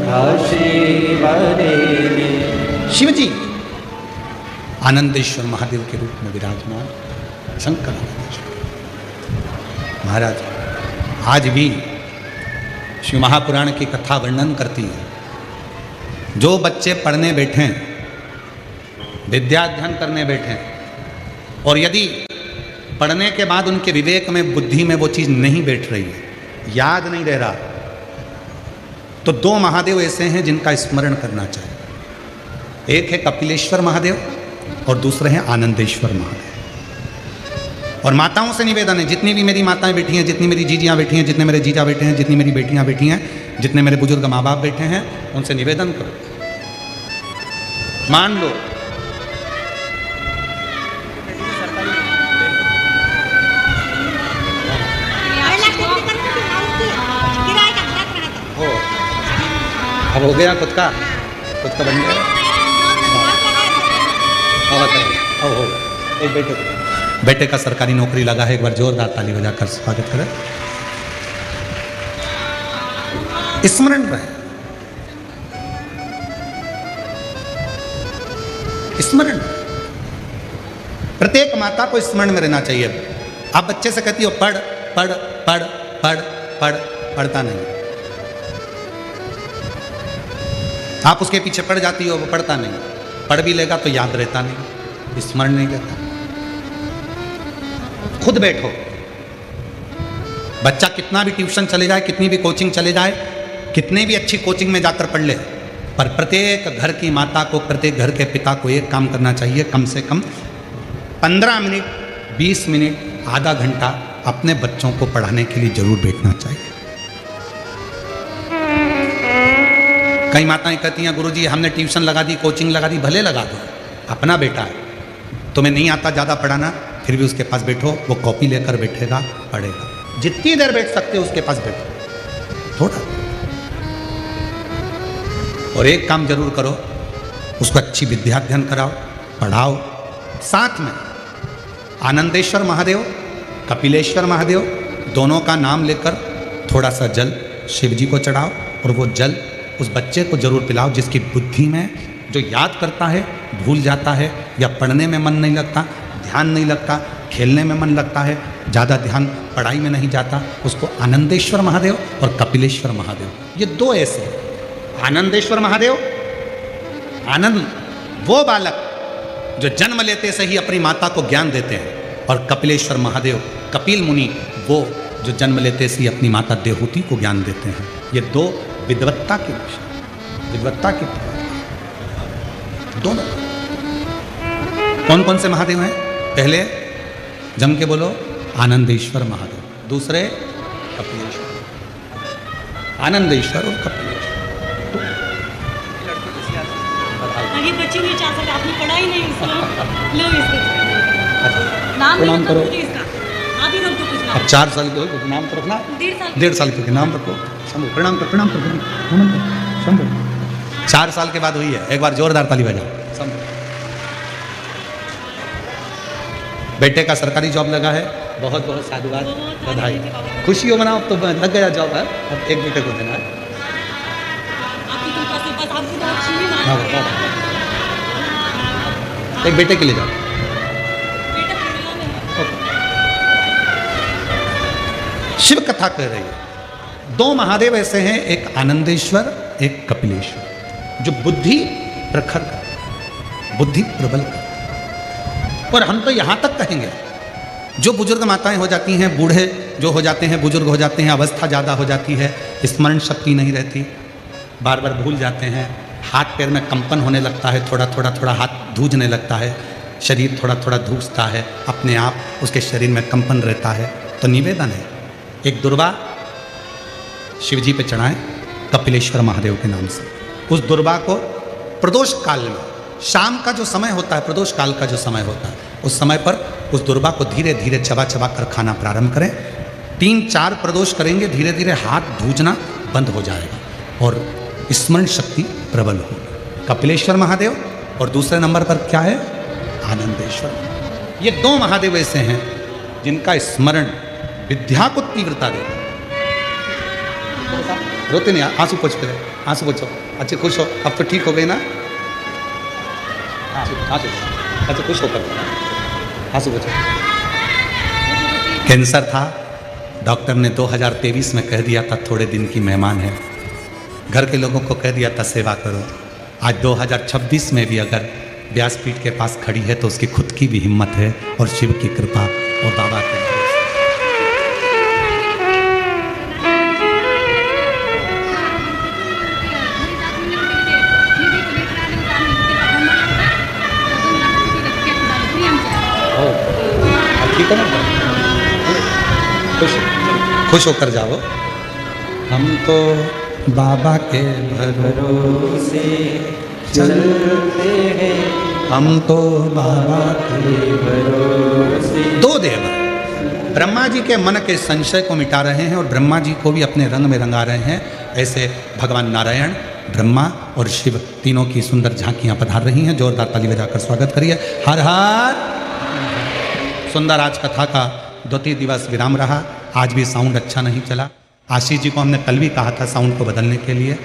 काशी वाले ने। शिव जी आनंदेश्वर महादेव के रूप में विराजमान शंकर महाराज आज भी शिव महापुराण की कथा वर्णन करती है। जो बच्चे पढ़ने बैठे हैं, विद्याध्ययन करने बैठे हैं, और यदि पढ़ने के बाद उनके विवेक में, बुद्धि में वो चीज़ नहीं बैठ रही है, याद नहीं रह रहा, तो दो महादेव ऐसे हैं जिनका स्मरण करना चाहिए। एक है कपिलेश्वर महादेव और दूसरे हैं आनंदेश्वर महादेव। और माताओं से निवेदन है, जितनी भी मेरी माताएं बैठी हैं, जितनी मेरी जीजियाँ बैठी हैं, जितने मेरे जीजा बैठे हैं, जितनी मेरी बेटियाँ बैठी हैं, जितने मेरे बुजुर्ग माँ बाप बैठे हैं, उनसे निवेदन करो, मान लो हो, अब हो गया खुद का बन गया। अब हो एक बेटे का सरकारी नौकरी लगा है। एक बार जोरदार ताली बजाकर स्वागत करें। स्मरण रहे, स्मरण, प्रत्येक माता को स्मरण में रहना चाहिए। आप बच्चे से कहती हो पढ़ पढ़ पढ़ पढ़ पढ़, पढ़ता नहीं। आप उसके पीछे पड़ जाती हो, वो पढ़ता नहीं। पढ़ भी लेगा तो याद रहता नहीं, स्मरण नहीं करता। खुद बैठो, बच्चा कितना भी ट्यूशन चले जाए, कितनी भी कोचिंग चले जाए, कितने भी अच्छी कोचिंग में जाकर पढ़ ले, पर प्रत्येक घर की माता को, प्रत्येक घर के पिता को एक काम करना चाहिए, कम से कम 15 मिनट, 20 मिनट, आधा घंटा अपने बच्चों को पढ़ाने के लिए जरूर बैठना चाहिए। कई माताएं कहती हैं गुरुजी हमने ट्यूशन लगा दी, कोचिंग लगा दी, भले लगा दो, अपना बेटा है, तुम्हें नहीं आता ज़्यादा पढ़ाना, फिर भी उसके पास बैठो, वो कॉपी लेकर बैठेगा, पढ़ेगा। जितनी देर बैठ सकते हो उसके पास बैठो थोड़ा। और एक काम जरूर करो, उसको अच्छी विद्या अध्ययन कराओ, पढ़ाओ। साथ में आनंदेश्वर महादेव, कपिलेश्वर महादेव, दोनों का नाम लेकर थोड़ा सा जल शिव जी को चढ़ाओ, और वो जल उस बच्चे को जरूर पिलाओ जिसकी बुद्धि में, जो याद करता है भूल जाता है, या पढ़ने में मन नहीं लगता, ध्यान नहीं लगता, खेलने में मन लगता है, ज़्यादा ध्यान पढ़ाई में नहीं जाता, उसको आनंदेश्वर महादेव और कपिलेश्वर महादेव, ये दो ऐसे हैं। आनंदेश्वर महादेव, आनंद वो बालक जो जन्म लेते से ही अपनी माता को ज्ञान देते हैं, और कपिलेश्वर महादेव, कपिल मुनि, वो जो जन्म लेते से ही अपनी माता देहूति को ज्ञान देते हैं। ये दो विद्वत्ता के विषय, विद्वत्ता के दोनों। कौन कौन से महादेव हैं? पहले जम के बोलो, आनंदेश्वर महादेव, दूसरे कपिलेश्वर, आनंदेश्वर और कपिलेश्वर। ये बच्चे नहीं चाह सकते, आपने पढ़ा ही नहीं इसको, लो इसको नाम प्रणाम करो। आप ही रख दो कुछ नाम। अब 4 साल के हो तो नाम तो रखना, 1.5 साल के नाम रखो। शंभू प्रणाम कर, प्रणाम कर, प्रणाम कर शंभू। 4 साल के बाद हुई है, एक बार जोरदार ताली बजाओ। शंभू बेटे का सरकारी जॉब लगा है, बहुत बहुत साधुवाद, बधाई, खुशी हो मनाओ। तो लग गया जॉब है, अब एक बेटे को देना है। आपकी कृपा से बस आपकी तो अच्छी नहीं हाँ, ना। एक बेटे के लिए जाओ। बेटा पुरिया में है। शिव कथा कह रही है, 2 महादेव ऐसे हैं, एक आनंदेश्वर, एक कपिलेश्वर, जो बुद्धि प्रखर करते, बुद्धि प्रबल करते। और हम तो यहाँ तक कहेंगे, जो बुजुर्ग माताएं हो जाती हैं, बूढ़े जो हो जाते हैं, बुजुर्ग हो जाते हैं, अवस्था ज़्यादा हो जाती है, स्मरण शक्ति नहीं रहती, बार बार भूल जाते हैं, हाथ पैर में कंपन होने लगता है, थोड़ा थोड़ा हाथ धूजने लगता है, शरीर थोड़ा थोड़ा धूजता है, अपने आप उसके शरीर में कंपन रहता है, तो निवेदन है एक दुर्वा शिव जी पे चढ़ाएं कपिलेश्वर महादेव के नाम से। उस दुर्वा को प्रदोष काल में, शाम का जो समय होता है, प्रदोष काल का जो समय होता है, उस समय पर उस दुर्वा को धीरे धीरे चबा चबा कर खाना प्रारंभ करें। 3-4 प्रदोष करेंगे, धीरे धीरे हाथ धूजना बंद हो जाएगा और स्मरण शक्ति प्रबल होगी। कपिलेश्वर महादेव, और दूसरे नंबर पर क्या है? आनंदेश्वर। ये 2 महादेव ऐसे हैं जिनका स्मरण विद्या को तीव्रता देता है। रोते नहीं, आंसू पोंछ पे, आंसू पोंछो। अच्छे खुश हो, अब तो ठीक हो गए ना? आंसू, अच्छा खुश होकर आंसू पोंछो। कैंसर था, डॉक्टर ने 2023 में कह दिया था थोड़े दिन की मेहमान है, घर के लोगों को कह दिया था सेवा करो। आज 2026 में भी अगर व्यासपीठ के पास खड़ी है तो उसकी खुद की भी हिम्मत है और शिव की कृपा और बाबा की। ठीक है ना, खुश होकर जाओ। हम तो बाबा के भरोसे चलते हैं, हम तो बाबा के भरोसे। 2 देव ब्रह्मा जी के मन के संशय को मिटा रहे हैं और ब्रह्मा जी को भी अपने रंग में रंगा रहे हैं। ऐसे भगवान नारायण, ब्रह्मा और शिव तीनों की सुंदर झांकियां पधार रही हैं। जोरदार ताली बजाकर स्वागत करिए। हर हर। सुंदर आज कथा का 2-3 दिवस विराम रहा। आज भी साउंड अच्छा नहीं चला। आशीष जी को हमने कल भी कहा था साउंड को बदलने के लिए,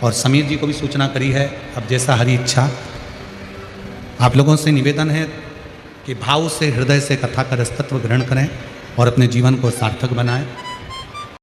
और समीर जी को भी सूचना करी है। अब जैसा हरी इच्छा। आप लोगों से निवेदन है कि भाव से, हृदय से कथा का रसतत्व ग्रहण करें और अपने जीवन को सार्थक बनाएं।